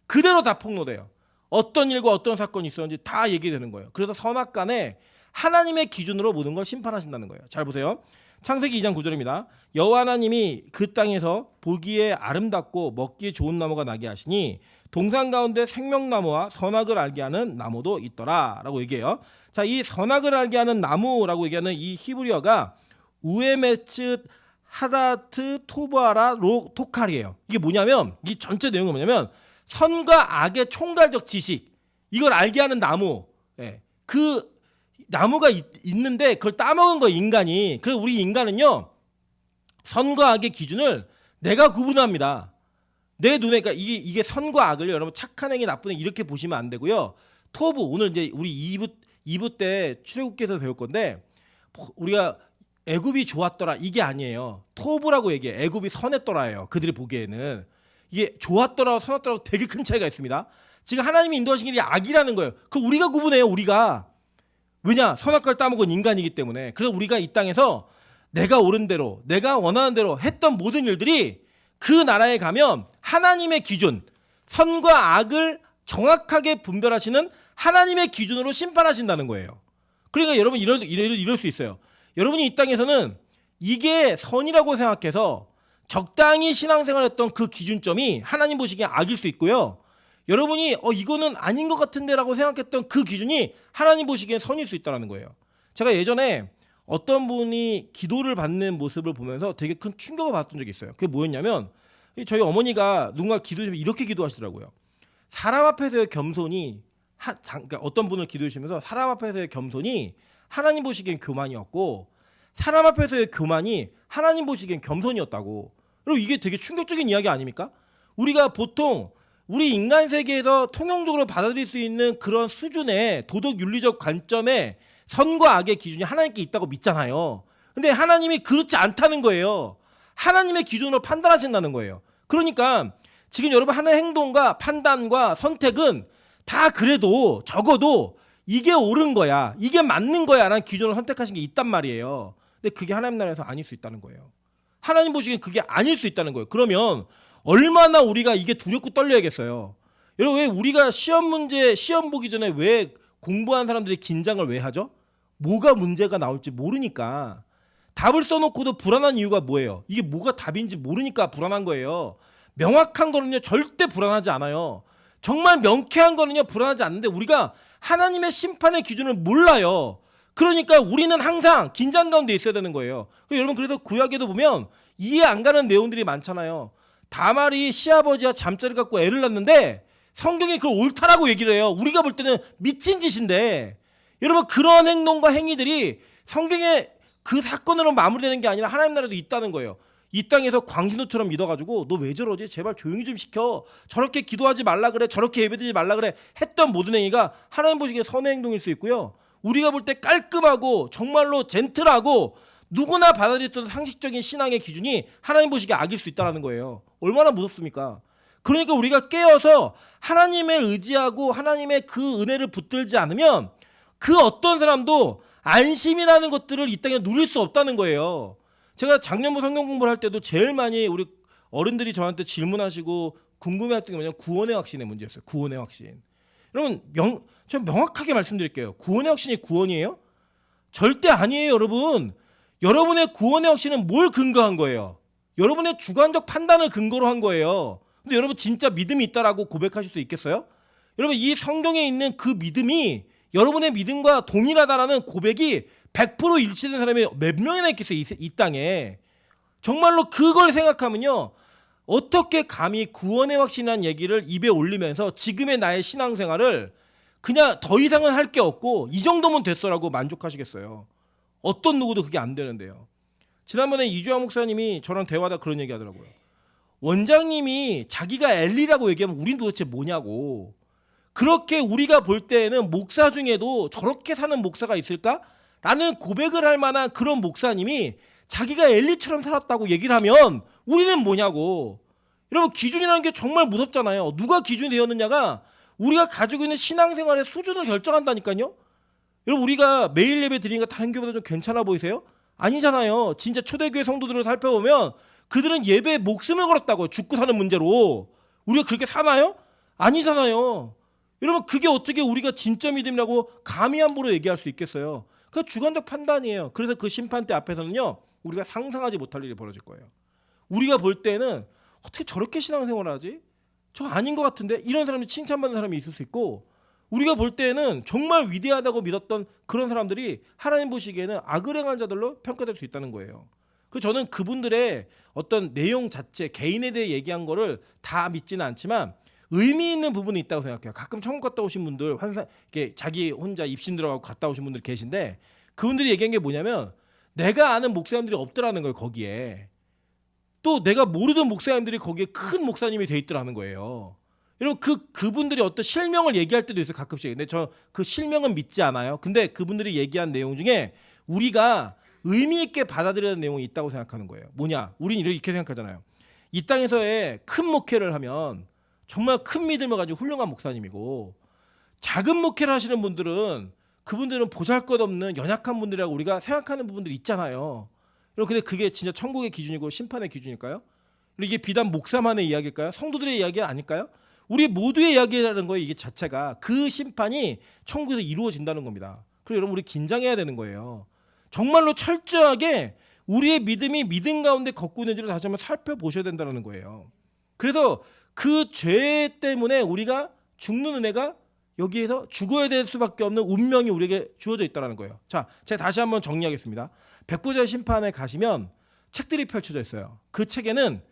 그대로 다 폭로돼요. 어떤 일과 어떤 사건이 있었는지 다 얘기되는 거예요. 그래서 선악간에 하나님의 기준으로 모든 걸 심판하신다는 거예요. 잘 보세요. 창세기 2장 9절입니다. 여호와 하나님이 그 땅에서 보기에 아름답고 먹기에 좋은 나무가 나게 하시니 동산 가운데 생명나무와 선악을 알게 하는 나무도 있더라 라고 얘기해요. 자, 이 선악을 알게 하는 나무라고 얘기하는 이 히브리어가 우에메츠 하다트 토바라 로 토칼이에요. 이게 뭐냐면 이 전체 내용이 뭐냐면 선과 악의 총괄적 지식, 이걸 알게 하는 나무. 예. 그 나무가 있는데 그걸 따먹은 거예요, 인간이. 그래서 우리 인간은요 선과 악의 기준을 내가 구분합니다. 내 눈에. 그러니까 이게 선과 악을 여러분 착한 행위 나쁜 행위 이렇게 보시면 안 되고요. 토부, 오늘 이제 우리 2부 때 출애굽기에서 배울 건데 우리가 애굽이 좋았더라 이게 아니에요. 토부라고 얘기해. 애굽이 선했더라예요. 그들이 보기에는. 이게 좋았더라 선했더라고 되게 큰 차이가 있습니다. 지금 하나님이 인도하신 길이 악이라는 거예요. 그걸 우리가 구분해요. 우리가. 왜냐? 선악과를 따먹은 인간이기 때문에. 그래서 우리가 이 땅에서 내가 옳은 대로 내가 원하는 대로 했던 모든 일들이 그 나라에 가면 하나님의 기준, 선과 악을 정확하게 분별하시는 하나님의 기준으로 심판하신다는 거예요. 그러니까 여러분 이럴 수 있어요. 여러분이 이 땅에서는 이게 선이라고 생각해서 적당히 신앙생활했던 그 기준점이 하나님 보시기에 악일 수 있고요. 여러분이 이거는 아닌 것 같은데라고 생각했던 그 기준이 하나님 보시기엔 선일 수 있다는 거예요. 제가 예전에 어떤 분이 기도를 받는 모습을 보면서 되게 큰 충격을 받았던 적이 있어요. 그게 뭐였냐면 저희 어머니가 누군가 기도하시면 이렇게 기도하시더라고요. 사람 앞에서의 겸손이 그러니까 어떤 분을 기도해 주시면서 사람 앞에서의 겸손이 하나님 보시기엔 교만이었고 사람 앞에서의 교만이 하나님 보시기엔 겸손이었다고. 그리고 이게 되게 충격적인 이야기 아닙니까? 우리가 보통 우리 인간 세계에서 통용적으로 받아들일 수 있는 그런 수준의 도덕 윤리적 관점에 선과 악의 기준이 하나님께 있다고 믿잖아요. 근데 하나님이 그렇지 않다는 거예요. 하나님의 기준으로 판단하신다는 거예요. 그러니까 지금 여러분 하는 행동과 판단과 선택은 다 그래도 적어도 이게 옳은 거야, 이게 맞는 거야 라는 기준을 선택하신 게 있단 말이에요. 근데 그게 하나님 나라에서 아닐 수 있다는 거예요. 하나님 보시기엔 그게 아닐 수 있다는 거예요. 그러면 얼마나 우리가 이게 두렵고 떨려야겠어요. 여러분, 왜 우리가 시험 보기 전에 왜 공부한 사람들이 긴장을 왜 하죠? 뭐가 문제가 나올지 모르니까. 답을 써놓고도 불안한 이유가 뭐예요? 이게 뭐가 답인지 모르니까 불안한 거예요. 명확한 거는요 절대 불안하지 않아요. 정말 명쾌한 거는요 불안하지 않는데 우리가 하나님의 심판의 기준을 몰라요. 그러니까 우리는 항상 긴장 가운데 있어야 되는 거예요. 여러분, 그래서 구약에도 보면 이해 안 가는 내용들이 많잖아요. 다말이 시아버지와 잠자리 갖고 애를 낳는데 성경이 그걸 옳다라고 얘기를 해요. 우리가 볼 때는 미친 짓인데, 여러분, 그런 행동과 행위들이 성경의 그 사건으로 마무리되는 게 아니라 하나님 나라도 있다는 거예요. 이 땅에서 광신도처럼 믿어가지고 너 왜 저러지? 제발 조용히 좀 시켜. 저렇게 기도하지 말라 그래. 저렇게 예배드리지 말라 그래. 했던 모든 행위가 하나님 보시기에 선의 행동일 수 있고요. 우리가 볼 때 깔끔하고 정말로 젠틀하고 누구나 받아들였던 상식적인 신앙의 기준이 하나님 보시기에 악일 수 있다는 거예요. 얼마나 무섭습니까? 그러니까 우리가 깨어서 하나님을 의지하고 하나님의 그 은혜를 붙들지 않으면 그 어떤 사람도 안심이라는 것들을 이 땅에 누릴 수 없다는 거예요. 제가 작년부 성경 공부를 할 때도 제일 많이 우리 어른들이 저한테 질문하시고 궁금해했던 게 뭐냐면 구원의 확신의 문제였어요. 구원의 확신. 여러분, 좀 명확하게 말씀드릴게요. 구원의 확신이 구원이에요? 절대 아니에요, 여러분. 여러분의 구원의 확신은 뭘 근거한 거예요? 여러분의 주관적 판단을 근거로 한 거예요. 근데 여러분 진짜 믿음이 있다라고 고백하실 수 있겠어요? 여러분, 이 성경에 있는 그 믿음이 여러분의 믿음과 동일하다라는 고백이 100% 일치된 사람이 몇 명이나 있겠어요, 이 땅에. 정말로 그걸 생각하면요, 어떻게 감히 구원의 확신이라는 얘기를 입에 올리면서 지금의 나의 신앙생활을 그냥 더 이상은 할 게 없고 이 정도면 됐어라고 만족하시겠어요? 어떤 누구도 그게 안 되는데요. 지난번에 이주환 목사님이 저랑 대화하다 그런 얘기 하더라고요. 원장님이 자기가 엘리라고 얘기하면 우린 도대체 뭐냐고. 그렇게 우리가 볼 때에는 목사 중에도 저렇게 사는 목사가 있을까? 라는 고백을 할 만한 그런 목사님이 자기가 엘리처럼 살았다고 얘기를 하면 우리는 뭐냐고. 여러분, 기준이라는 게 정말 무섭잖아요. 누가 기준이 되었느냐가 우리가 가지고 있는 신앙생활의 수준을 결정한다니까요. 여러분, 우리가 매일 예배 드리니까 다른 교회보다 좀 괜찮아 보이세요? 아니잖아요. 진짜 초대교회 성도들을 살펴보면 그들은 예배에 목숨을 걸었다고요. 죽고 사는 문제로. 우리가 그렇게 사나요? 아니잖아요. 여러분, 그게 어떻게 우리가 진짜 믿음이라고 감히 함부로 얘기할 수 있겠어요? 그 주관적 판단이에요. 그래서 그 심판대 앞에서는요, 우리가 상상하지 못할 일이 벌어질 거예요. 우리가 볼 때는 어떻게 저렇게 신앙생활을 하지? 저 아닌 것 같은데? 이런 사람이 칭찬받는 사람이 있을 수 있고, 우리가 볼 때는 정말 위대하다고 믿었던 그런 사람들이 하나님 보시기에는 악을 행한 자들로 평가될 수 있다는 거예요. 그 저는 그분들의 어떤 내용 자체, 개인에 대해 얘기한 거를 다 믿지는 않지만 의미 있는 부분이 있다고 생각해요. 가끔 천국 갔다 오신 분들, 이렇게 자기 혼자 입신 들어가고 갔다 오신 분들 계신데, 그분들이 얘기한 게 뭐냐면 내가 아는 목사님들이 없더라는 거예요. 거기에 또 내가 모르던 목사님들이 거기에 큰 목사님이 돼 있더라는 거예요. 여러분, 그분들이 어떤 실명을 얘기할 때도 있어요, 가끔씩. 근데 저 그 실명은 믿지 않아요. 근데 그분들이 얘기한 내용 중에 우리가 의미 있게 받아들여야 하는 내용이 있다고 생각하는 거예요. 뭐냐? 우린 이렇게 생각하잖아요. 이 땅에서의 큰 목회를 하면 정말 큰 믿음을 가지고 훌륭한 목사님이고, 작은 목회를 하시는 분들은 그분들은 보잘것없는 연약한 분들이라고 우리가 생각하는 부분들이 있잖아요. 여러분, 근데 그게 진짜 천국의 기준이고 심판의 기준일까요? 이게 비단 목사만의 이야기일까요? 성도들의 이야기 아닐까요? 우리 모두의 이야기라는 거예요. 이게 자체가 그 심판이 천국에서 이루어진다는 겁니다. 그래서 여러분, 우리 긴장해야 되는 거예요. 정말로 철저하게 우리의 믿음이 믿음 가운데 걷고 있는지를 다시 한번 살펴보셔야 된다는 거예요. 그래서 그 죄 때문에 우리가 죽는 은혜가 여기에서 죽어야 될 수밖에 없는 운명이 우리에게 주어져 있다는 거예요. 자, 제가 다시 한번 정리하겠습니다. 백보자의 심판에 가시면 책들이 펼쳐져 있어요. 그 책에는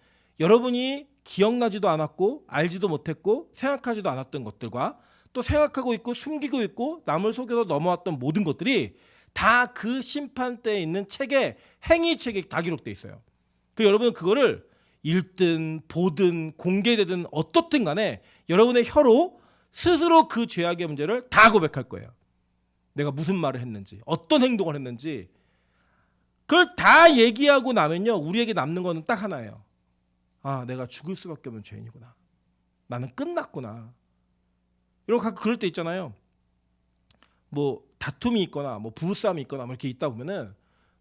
여러분이 기억나지도 않았고 알지도 못했고 생각하지도 않았던 것들과 또 생각하고 있고 숨기고 있고 남을 속여서 넘어왔던 모든 것들이 다 그 심판대에 있는 책에, 행위책에 다 기록돼 있어요. 그 여러분은 그거를 읽든 보든 공개되든 어떻든 간에 여러분의 혀로 스스로 그 죄악의 문제를 다 고백할 거예요. 내가 무슨 말을 했는지, 어떤 행동을 했는지, 그걸 다 얘기하고 나면요, 우리에게 남는 거는 딱 하나예요. 아, 내가 죽을 수밖에 없는 죄인이구나. 나는 끝났구나. 이런 가끔 그럴 때 있잖아요. 뭐 다툼이 있거나 뭐 부부싸움이 있거나 뭐 이렇게 있다 보면은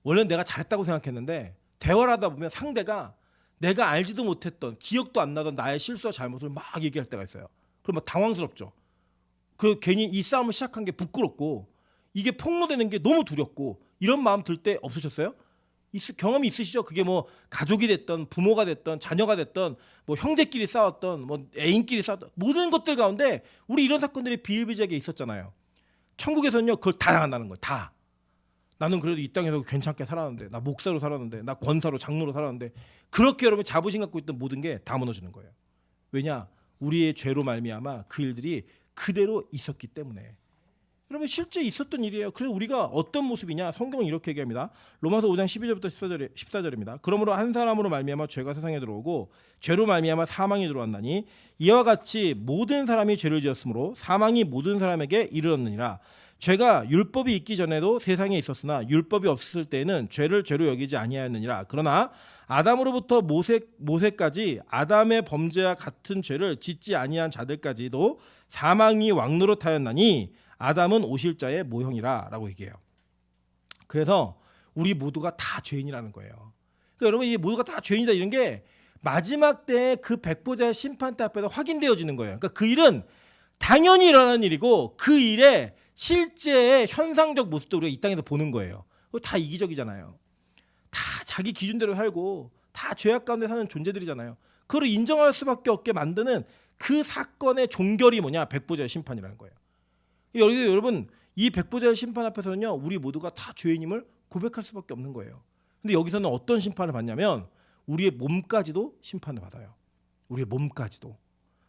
원래는 내가 잘했다고 생각했는데 대화를 하다 보면 상대가 내가 알지도 못했던 기억도 안 나던 나의 실수와 잘못을 막 얘기할 때가 있어요. 그럼 막 당황스럽죠. 그 괜히 이 싸움을 시작한 게 부끄럽고 이게 폭로되는 게 너무 두렵고 이런 마음 들 때 없으셨어요? 경험이 있으시죠? 그게 뭐 가족이 됐던 부모가 됐던 자녀가 됐던 뭐 형제끼리 싸웠던 뭐 애인끼리 싸웠던 모든 것들 가운데 우리 이런 사건들이 비일비재하게 있었잖아요. 천국에서는요 그걸 다 당한다는 거예요. 다. 나는 그래도 이 땅에서 괜찮게 살았는데 나 목사로 살았는데 나 권사로 장로로 살았는데 그렇게 여러분 자부심 갖고 있던 모든 게 다 무너지는 거예요. 왜냐? 우리의 죄로 말미암아 그 일들이 그대로 있었기 때문에. 여러분 실제 있었던 일이에요. 그래서 우리가 어떤 모습이냐? 성경은 이렇게 얘기합니다. 로마서 5장 12절부터 14절입니다. 그러므로 한 사람으로 말미암아 죄가 세상에 들어오고 죄로 말미암아 사망이 들어왔나니 이와 같이 모든 사람이 죄를 지었으므로 사망이 모든 사람에게 이르렀느니라. 죄가 율법이 있기 전에도 세상에 있었으나 율법이 없었을 때에는 죄를 죄로 여기지 아니하였느니라. 그러나 아담으로부터 모세까지 아담의 범죄와 같은 죄를 짓지 아니한 자들까지도 사망이 왕노릇하였나니 아담은 오실 자의 모형이라 라고 얘기해요. 그래서 우리 모두가 다 죄인이라는 거예요. 그러니까 여러분 이 모두가 다 죄인이다 이런 게 마지막 때 그 백보자의 심판대 앞에서 확인되어지는 거예요. 그러니까 그 일은 당연히 일어나는 일이고 그 일의 실제의 현상적 모습도 우리가 이 땅에서 보는 거예요. 다 이기적이잖아요. 다 자기 기준대로 살고 다 죄악 가운데 사는 존재들이잖아요. 그걸 인정할 수밖에 없게 만드는 그 사건의 종결이 뭐냐? 백보자의 심판이라는 거예요. 여러분 이 백보자의 심판 앞에서는요 우리 모두가 다 죄인임을 고백할 수밖에 없는 거예요. 근데 여기서는 어떤 심판을 받냐면 우리의 몸까지도 심판을 받아요. 우리의 몸까지도.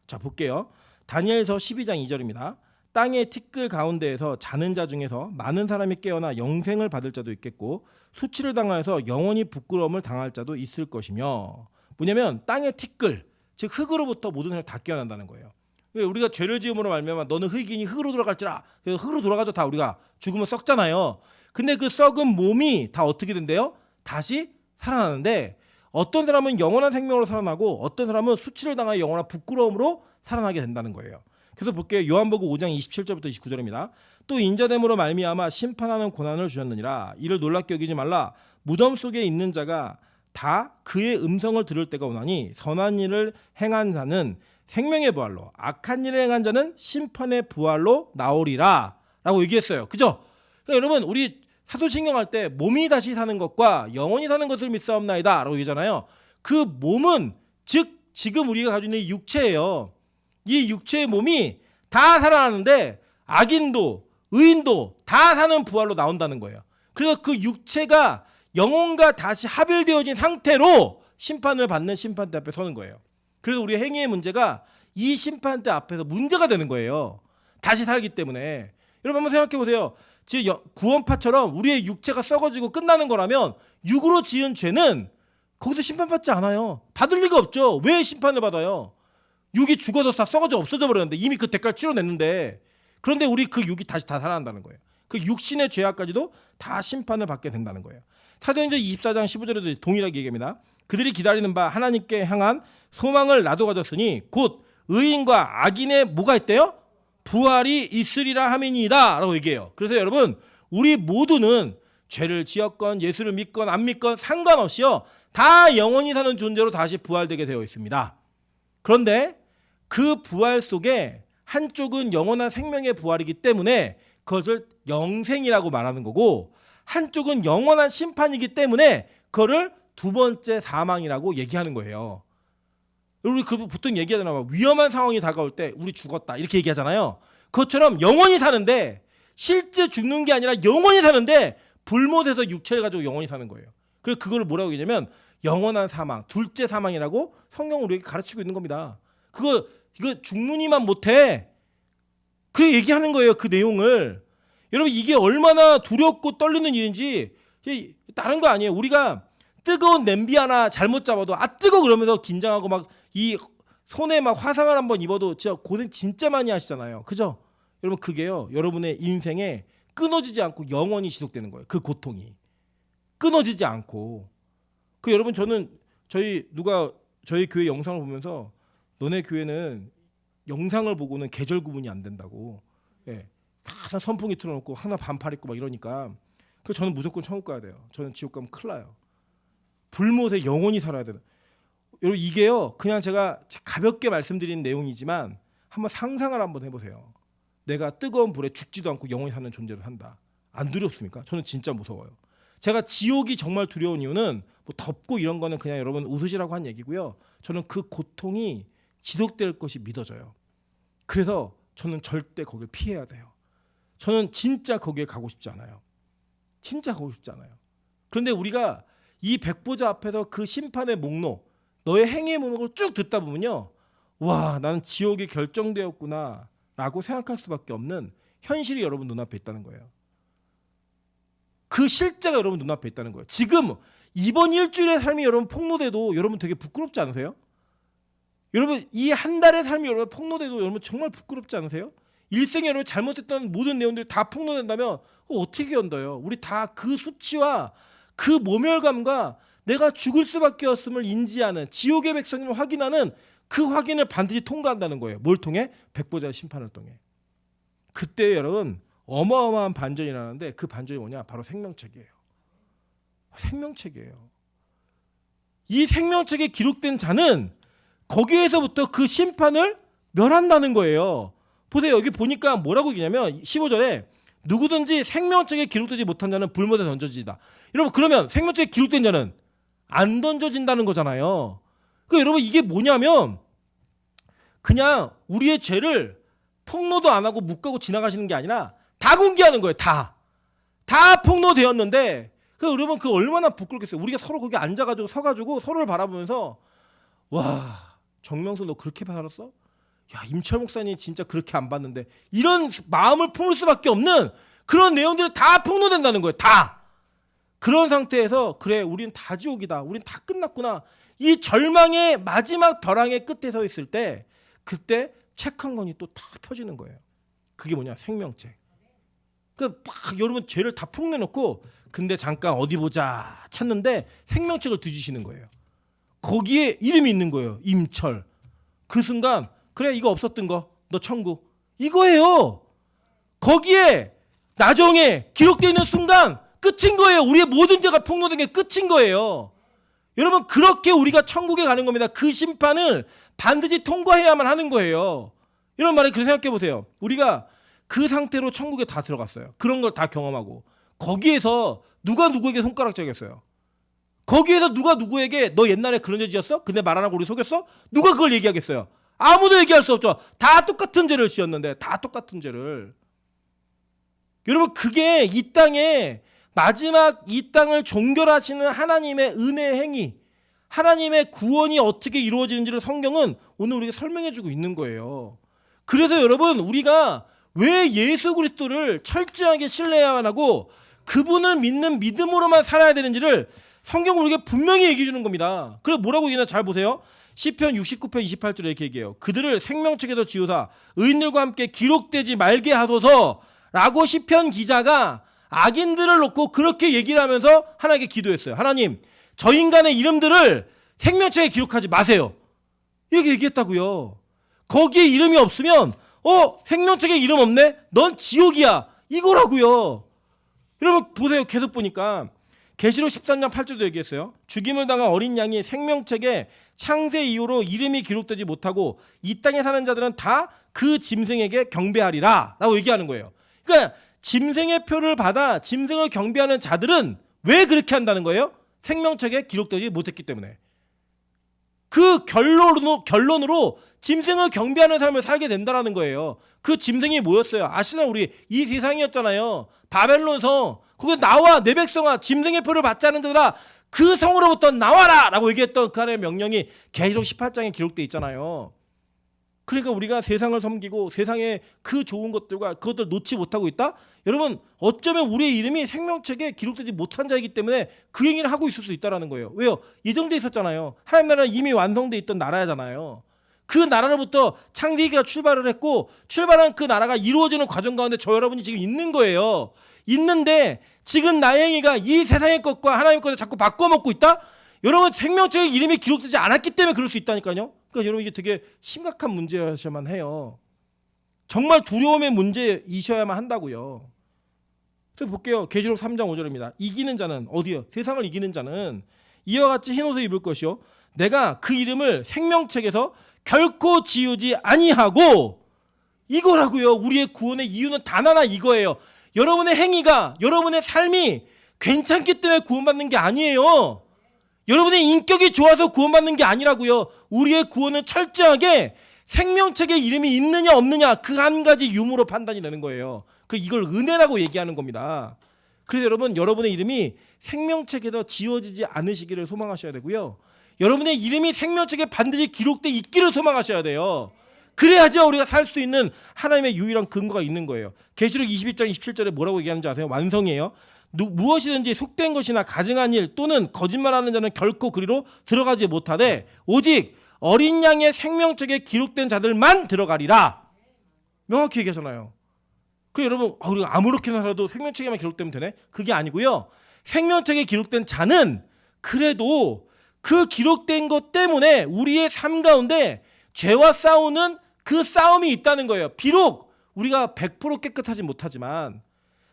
자 볼게요. 다니엘서 12장 2절입니다. 땅의 티끌 가운데에서 자는 자 중에서 많은 사람이 깨어나 영생을 받을 자도 있겠고 수치를 당하여서 영원히 부끄러움을 당할 자도 있을 것이며 뭐냐면 땅의 티끌 즉 흙으로부터 모든 사람이 다 깨어난다는 거예요. 왜 우리가 죄를 지음으로 말미암아 너는 흙이니 흙으로 돌아갈지라. 그래서 흙으로 돌아가죠. 다 우리가 죽으면 썩잖아요. 근데 그 썩은 몸이 다 어떻게 된대요? 다시 살아나는데 어떤 사람은 영원한 생명으로 살아나고 어떤 사람은 수치를 당하여 영원한 부끄러움으로 살아나게 된다는 거예요. 그래서 볼게요. 요한복음 5장 27절부터 29절입니다. 또 인자됨으로 말미암아 심판하는 고난을 주셨느니라. 이를 놀랍게 여기지 말라. 무덤 속에 있는 자가 다 그의 음성을 들을 때가 오나니 선한 일을 행한 자는 생명의 부활로 악한 일을 행한 자는 심판의 부활로 나오리라 라고 얘기했어요. 그죠? 그러니까 여러분 우리 사도신경 할 때 몸이 다시 사는 것과 영원히 사는 것을 믿사옵나이다 라고 얘기하잖아요. 그 몸은 즉 지금 우리가 가지고 있는 이 육체예요. 이 육체의 몸이 다 살아나는데 악인도 의인도 다 사는 부활로 나온다는 거예요. 그래서 그 육체가 영혼과 다시 합일되어진 상태로 심판을 받는 심판대 앞에 서는 거예요. 그래서 우리 행위의 문제가 이 심판대 앞에서 문제가 되는 거예요. 다시 살기 때문에. 여러분 한번 생각해 보세요. 지금 구원파처럼 우리의 육체가 썩어지고 끝나는 거라면 육으로 지은 죄는 거기서 심판받지 않아요. 받을 리가 없죠. 왜 심판을 받아요? 육이 죽어서 다 썩어져 없어져 버렸는데 이미 그 대가를 치러냈는데 그런데 우리 그 육이 다시 다 살아난다는 거예요. 그 육신의 죄악까지도 다 심판을 받게 된다는 거예요. 사도행전 24장 15절에도 동일하게 얘기합니다. 그들이 기다리는 바 하나님께 향한 소망을 나도 가졌으니 곧 의인과 악인의 뭐가 있대요? 부활이 있으리라 함이니이다 라고 얘기해요. 그래서 여러분 우리 모두는 죄를 지었건 예수를 믿건 안 믿건 상관없이요 다 영원히 사는 존재로 다시 부활되게 되어 있습니다. 그런데 그 부활 속에 한쪽은 영원한 생명의 부활이기 때문에 그것을 영생이라고 말하는 거고 한쪽은 영원한 심판이기 때문에 그거를 두 번째 사망이라고 얘기하는 거예요. 우리 보통 얘기하잖아요. 위험한 상황이 다가올 때 우리 죽었다 이렇게 얘기하잖아요. 그것처럼 영원히 사는데 실제 죽는 게 아니라 영원히 사는데 불못에서 육체를 가지고 영원히 사는 거예요. 그래서 그걸 뭐라고 얘기하냐면 영원한 사망, 둘째 사망이라고 성경은 우리에게 가르치고 있는 겁니다. 이거 죽느니만 못해. 그 얘기하는 거예요. 그 내용을. 여러분 이게 얼마나 두렵고 떨리는 일인지 다른 거 아니에요. 우리가 뜨거운 냄비 하나 잘못 잡아도 뜨거 그러면서 긴장하고 막 이 손에 막 화상을 한번 입어도 진짜 고생 진짜 많이 하시잖아요. 그죠? 여러분 그게요. 여러분의 인생에 끊어지지 않고 영원히 지속되는 거예요. 그 고통이. 끊어지지 않고. 여러분 저는 저희 교회 영상을 보면서 너네 교회는 영상을 보고는 계절 구분이 안 된다고. 예. 항상 선풍기 틀어놓고 항상 반팔 입고 막 이러니까. 그래서 저는 무조건 천국 가야 돼요. 저는 지옥 가면 큰일 나요. 불못에 영원히 살아야 되는. 여러분 이게요. 그냥 제가 가볍게 말씀드린 내용이지만 한번 상상을 한번 해보세요. 내가 뜨거운 불에 죽지도 않고 영원히 사는 존재로 산다. 안 두렵습니까? 저는 진짜 무서워요. 제가 지옥이 정말 두려운 이유는 뭐 덥고 이런 거는 그냥 여러분 웃으시라고 한 얘기고요. 저는 그 고통이 지속될 것이 믿어져요. 그래서 저는 절대 거길 피해야 돼요. 저는 진짜 거기에 가고 싶지 않아요. 진짜 가고 싶지 않아요. 그런데 우리가 이 백보자 앞에서 그 심판의 목록, 너의 행위의 목록을 쭉 듣다 보면요. 와, 나는 지옥이 결정되었구나 라고 생각할 수밖에 없는 현실이 여러분 눈앞에 있다는 거예요. 그 실제가 여러분 눈앞에 있다는 거예요. 지금 이번 일주일의 삶이 여러분 폭로돼도 여러분 되게 부끄럽지 않으세요? 여러분 이 한 달의 삶이 여러분 폭로돼도 여러분 정말 부끄럽지 않으세요? 일생에 여러분 잘못했던 모든 내용들이 다 폭로된다면 어떻게 견뎌요? 우리 다 그 수치와 그 모멸감과 내가 죽을 수밖에 없음을 인지하는 지옥의 백성임을 확인하는 그 확인을 반드시 통과한다는 거예요. 뭘 통해? 백보자의 심판을 통해. 그때 여러분 어마어마한 반전이 나는데 그 반전이 뭐냐? 바로 생명책이에요. 생명책이에요. 이 생명책에 기록된 자는 거기에서부터 그 심판을 멸한다는 거예요. 보세요. 여기 보니까 뭐라고 얘기냐면 15절에 누구든지 생명책에 기록되지 못한 자는 불못에 던져지다. 여러분 그러면 생명책에 기록된 자는 안 던져진다는 거잖아요. 그러니까 여러분 이게 뭐냐면 그냥 우리의 죄를 폭로도 안 하고 묵가고 지나가시는 게 아니라 다 공개하는 거예요. 다 폭로되었는데 그 여러분 그 얼마나 부끄럽겠어요. 우리가 서로 거기 앉아가지고 서가지고 서로를 바라보면서 와 정명수 너 그렇게 살았어? 야 임철 목사님 진짜 그렇게 안 봤는데 이런 마음을 품을 수밖에 없는 그런 내용들이 다 폭로된다는 거예요. 다. 그런 상태에서 그래 우린 다 지옥이다. 우린 다 끝났구나. 이 절망의 마지막 벼랑의 끝에 서 있을 때 그때 책 한 권이 또 다 펴지는 거예요. 그게 뭐냐? 생명책. 그 막 여러분 죄를 다 폭내놓고 근데 잠깐 어디 보자 찾는데 생명책을 뒤지시는 거예요. 거기에 이름이 있는 거예요. 임철. 그 순간 그래 이거 없었던 거 너 천국 이거예요. 거기에 나중에 기록되어 있는 순간 끝인 거예요. 우리의 모든 죄가 폭로된 게 끝인 거예요. 여러분 그렇게 우리가 천국에 가는 겁니다. 그 심판을 반드시 통과해야만 하는 거예요. 이런 말에 그렇게 생각해 보세요. 우리가 그 상태로 천국에 다 들어갔어요. 그런 걸 다 경험하고 거기에서 누가 누구에게 손가락질했어요? 거기에서 누가 누구에게 너 옛날에 그런 죄 지었어? 근데 말 안 하고 우리 속였어? 누가 그걸 얘기하겠어요? 아무도 얘기할 수 없죠. 다 똑같은 죄를 지었는데 다 똑같은 죄를. 여러분 그게 이 땅에 마지막 이 땅을 종결하시는 하나님의 은혜의 행위, 하나님의 구원이 어떻게 이루어지는지를 성경은 오늘 우리가 설명해주고 있는 거예요. 그래서 여러분 우리가 왜 예수 그리스도를 철저하게 신뢰해야만 하고 그분을 믿는 믿음으로만 살아야 되는지를 성경은 우리에게 분명히 얘기해 주는 겁니다. 그래서 뭐라고 얘기하나 잘 보세요. 시편 69편 28절에 이렇게 얘기해요. 그들을 생명책에서 지우사 의인들과 함께 기록되지 말게 하소서라고 시편 기자가 악인들을 놓고 그렇게 얘기를 하면서 하나님께 기도했어요. 하나님, 저 인간의 이름들을 생명책에 기록하지 마세요. 이렇게 얘기했다고요. 거기에 이름이 없으면 생명책에 이름 없네? 넌 지옥이야. 이거라고요. 여러분 보세요. 계속 보니까 계시록 13장 8절도 얘기했어요. 죽임을 당한 어린 양이 생명책에 창세 이후로 이름이 기록되지 못하고 이 땅에 사는 자들은 다 그 짐승에게 경배하리라 라고 얘기하는 거예요. 그러니까 짐승의 표를 받아 짐승을 경배하는 자들은 왜 그렇게 한다는 거예요? 생명책에 기록되지 못했기 때문에. 그 결론으로 짐승을 경배하는 삶을 살게 된다는 거예요. 그 짐승이 뭐였어요? 아시나요? 우리 이 세상이었잖아요. 바벨론성. 거기 나와 내 백성아 짐승의 표를 받지 않은 자들아 그 성으로부터 나와라 라고 얘기했던 그 하나님의 명령이 계시록 18장에 기록되어 있잖아요. 그러니까 우리가 세상을 섬기고 세상의 그 좋은 것들과 그것들을 놓지 못하고 있다? 여러분 어쩌면 우리의 이름이 생명책에 기록되지 못한 자이기 때문에 그 얘기를 하고 있을 수 있다는 거예요. 왜요? 예정돼 있었잖아요. 하나님 나라는 이미 완성돼 있던 나라잖아요. 그 나라로부터 창세기가 출발을 했고 출발한 그 나라가 이루어지는 과정 가운데 저 여러분이 지금 있는 거예요. 있는데 지금 나의 행위가 이 세상의 것과 하나님의 것을 자꾸 바꿔먹고 있다? 여러분 생명책에 이름이 기록되지 않았기 때문에 그럴 수 있다니까요. 그러니까 여러분 이게 되게 심각한 문제여야만 해요. 정말 두려움의 문제이셔야만 한다고요. 그래서 볼게요. 계시록 3장 5절입니다. 이기는 자는 어디요? 세상을 이기는 자는 이와 같이 흰 옷을 입을 것이요 내가 그 이름을 생명책에서 결코 지우지 아니하고 이거라고요. 우리의 구원의 이유는 단 하나 이거예요. 여러분의 행위가 여러분의 삶이 괜찮기 때문에 구원받는 게 아니에요. 여러분의 인격이 좋아서 구원받는 게 아니라고요. 우리의 구원은 철저하게 생명책에 이름이 있느냐 없느냐 그 한 가지 유무로 판단이 되는 거예요. 그래서 이걸 은혜라고 얘기하는 겁니다. 그래서 여러분 여러분의 이름이 생명책에서 지워지지 않으시기를 소망하셔야 되고요. 여러분의 이름이 생명책에 반드시 기록돼 있기를 소망하셔야 돼요. 그래야지 우리가 살 수 있는 하나님의 유일한 근거가 있는 거예요. 계시록 21장 27절에 뭐라고 얘기하는지 아세요? 완성이에요. 무엇이든지 속된 것이나 가증한 일 또는 거짓말하는 자는 결코 그리로 들어가지 못하되 오직 어린 양의 생명책에 기록된 자들만 들어가리라. 명확히 얘기하잖아요. 그리고 여러분 우리가 아무렇게나 살아도 생명책에만 기록되면 되네? 그게 아니고요. 생명책에 기록된 자는 그래도 그 기록된 것 때문에 우리의 삶 가운데 죄와 싸우는 그 싸움이 있다는 거예요. 비록 우리가 100% 깨끗하지 못하지만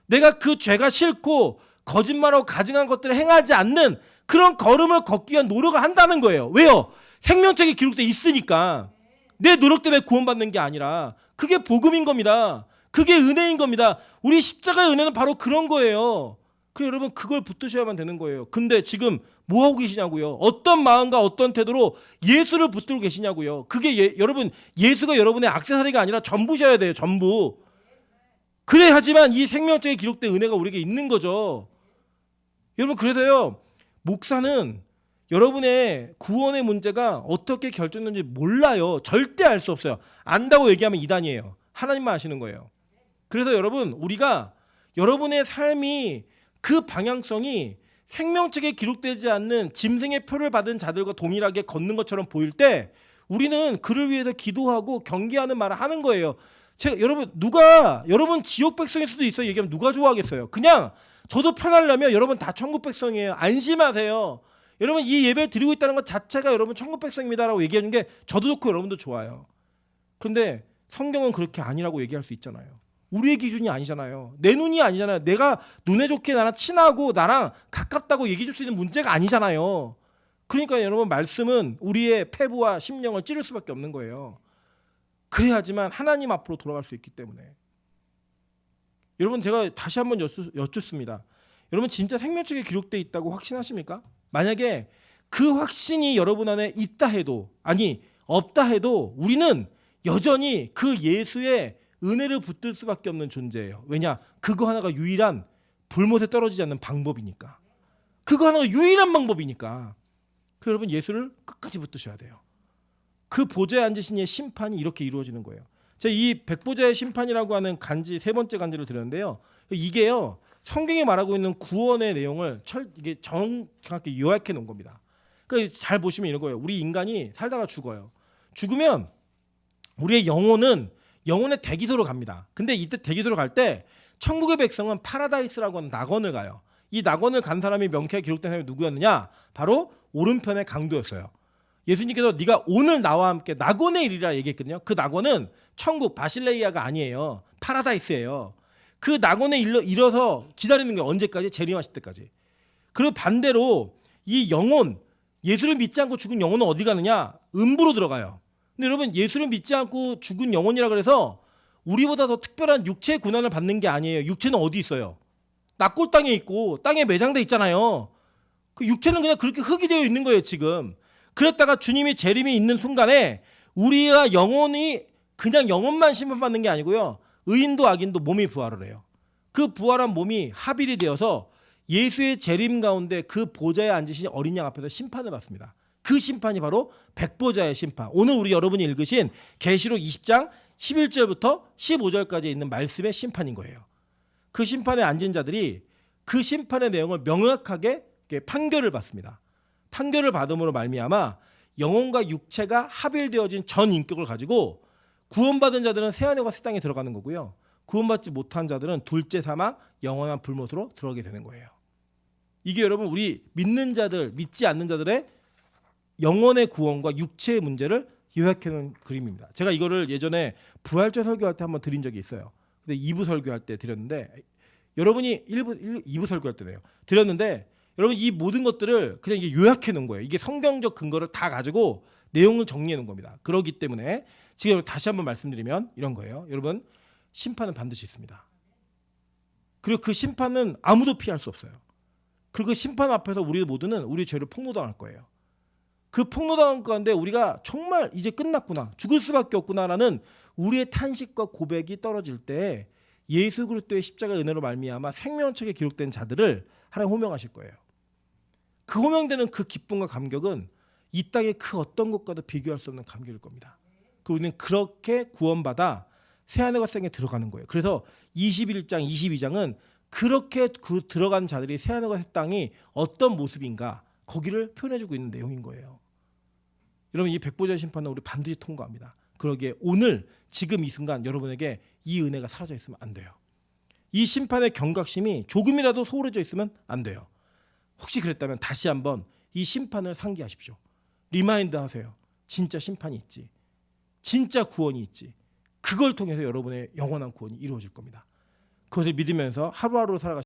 내가 그 죄가 싫고 거짓말하고 가증한 것들을 행하지 않는 그런 걸음을 걷기 위한 노력을 한다는 거예요. 왜요? 생명책에 기록돼 있으니까. 내 노력 때문에 구원받는 게 아니라 그게 복음인 겁니다. 그게 은혜인 겁니다. 우리 십자가의 은혜는 바로 그런 거예요. 그래 여러분 그걸 붙드셔야만 되는 거예요. 근데 지금 뭐 하고 계시냐고요? 어떤 마음과 어떤 태도로 예수를 붙들고 계시냐고요? 그게 여러분 예수가 여러분의 액세서리가 아니라 전부셔야 돼요. 전부. 그래야지만 이 생명책에 기록된 은혜가 우리에게 있는 거죠. 여러분 그래서요 목사는 여러분의 구원의 문제가 어떻게 결정되는지 몰라요. 절대 알 수 없어요. 안다고 얘기하면 이단이에요. 하나님만 아시는 거예요. 그래서 여러분 우리가 여러분의 삶이 그 방향성이 생명책에 기록되지 않는 짐승의 표를 받은 자들과 동일하게 걷는 것처럼 보일 때 우리는 그를 위해서 기도하고 경계하는 말을 하는 거예요. 여러분 지옥 백성일 수도 있어요. 얘기하면 누가 좋아하겠어요. 그냥 저도 편하려면 여러분 다 천국 백성이에요. 안심하세요. 여러분 이 예배를 드리고 있다는 것 자체가 여러분 천국 백성입니다라고 얘기하는 게 저도 좋고 여러분도 좋아요. 그런데 성경은 그렇게 아니라고 얘기할 수 있잖아요. 우리의 기준이 아니잖아요. 내 눈이 아니잖아요. 내가 눈에 좋게 나랑 친하고 나랑 가깝다고 얘기해 줄 수 있는 문제가 아니잖아요. 그러니까 여러분 말씀은 우리의 패부와 심령을 찌를 수밖에 없는 거예요. 그래야지만 하나님 앞으로 돌아갈 수 있기 때문에. 여러분 제가 다시 한번 여쭙습니다. 여러분 진짜 생명책에 기록되어 있다고 확신하십니까? 만약에 그 확신이 여러분 안에 있다 해도 아니 없다 해도 우리는 여전히 그 예수의 은혜를 붙들 수밖에 없는 존재예요. 왜냐? 그거 하나가 유일한 불못에 떨어지지 않는 방법이니까. 그거 하나가 유일한 방법이니까. 그 여러분 예수를 끝까지 붙드셔야 돼요. 그 보좌에 앉으신 이의 심판이 이렇게 이루어지는 거예요. 제가 이 백보좌의 심판이라고 하는 간지 세 번째 간지를 드렸는데요. 이게요 성경이 말하고 있는 구원의 내용을 이게 정확하게 요약해 놓은 겁니다. 그러니까 잘 보시면 이런 거예요. 우리 인간이 살다가 죽어요. 죽으면 우리의 영혼의 대기도로 갑니다. 근데 이때 대기도로 갈 때 천국의 백성은 파라다이스라고 하는 낙원을 가요. 이 낙원을 간 사람이 명쾌하게 기록된 사람이 누구였느냐? 바로 오른편의 강도였어요. 예수님께서 네가 오늘 나와 함께 낙원에 이르리라 얘기했거든요. 그 낙원은 천국 바실레이아가 아니에요. 파라다이스예요. 그 낙원에 이뤄서 기다리는 거예요. 언제까지? 재림하실 때까지. 그리고 반대로 이 영혼, 예수를 믿지 않고 죽은 영혼은 어디 가느냐? 음부로 들어가요. 근데 여러분 예수를 믿지 않고 죽은 영혼이라 그래서 우리보다 더 특별한 육체의 고난을 받는 게 아니에요. 육체는 어디 있어요? 낙골 땅에 있고 땅에 매장돼 있잖아요. 그 육체는 그냥 그렇게 흙이 되어 있는 거예요 지금. 그랬다가 주님이 재림이 있는 순간에 우리가 영혼이 그냥 영혼만 심판받는 게 아니고요. 의인도 악인도 몸이 부활을 해요. 그 부활한 몸이 합일이 되어서 예수의 재림 가운데 그 보좌에 앉으신 어린 양 앞에서 심판을 받습니다. 그 심판이 바로 백보좌의 심판. 오늘 우리 여러분이 읽으신 계시록 20장 11절부터 15절까지 있는 말씀의 심판인 거예요. 그 심판에 앉은 자들이 그 심판의 내용을 명확하게 판결을 받습니다. 판결을 받음으로 말미암아 영혼과 육체가 합일되어진 전 인격을 가지고 구원받은 자들은 새하늘과 새 땅에 들어가는 거고요. 구원받지 못한 자들은 둘째 사망, 영원한 불못으로 들어가게 되는 거예요. 이게 여러분 우리 믿는 자들, 믿지 않는 자들의 영혼의 구원과 육체의 문제를 요약해놓은 그림입니다. 제가 이거를 예전에 부활절 설교할 때 한번 드린 적이 있어요. 근데 2부 설교할 때 드렸는데 여러분이 2부 설교할 때네요. 드렸는데 여러분 이 모든 것들을 그냥 이게 요약해 놓은 거예요. 이게 성경적 근거를 다 가지고 내용을 정리해 놓은 겁니다. 그렇기 때문에 지금 다시 한번 말씀드리면 이런 거예요. 여러분 심판은 반드시 있습니다. 그리고 그 심판은 아무도 피할 수 없어요. 그리고 그 심판 앞에서 우리 모두는 우리 죄를 폭로당할 거예요. 그 폭로당한 가운데 우리가 정말 이제 끝났구나, 죽을 수밖에 없구나라는 우리의 탄식과 고백이 떨어질 때 예수 그리스도의 십자가 은혜로 말미암아 생명책에 기록된 자들을 하나님 호명하실 거예요. 그 호명되는 그 기쁨과 감격은 이 땅의 그 어떤 것과도 비교할 수 없는 감격일 겁니다. 그리고 우리는 그렇게 구원받아 새하늘과 새 땅에 들어가는 거예요. 그래서 21장, 22장은 그렇게 그 들어간 자들이 새하늘과 새 땅이 어떤 모습인가 거기를 표현해주고 있는 내용인 거예요. 여러분 이 백보자의 심판은 우리 반드시 통과합니다. 그러기에 오늘 지금 이 순간 여러분에게 이 은혜가 사라져 있으면 안 돼요. 이 심판의 경각심이 조금이라도 소홀해져 있으면 안 돼요. 혹시 그랬다면 다시 한번 이 심판을 상기하십시오. 리마인드 하세요. 진짜 심판이 있지. 진짜 구원이 있지. 그걸 통해서 여러분의 영원한 구원이 이루어질 겁니다. 그것을 믿으면서 하루하루 살아가시기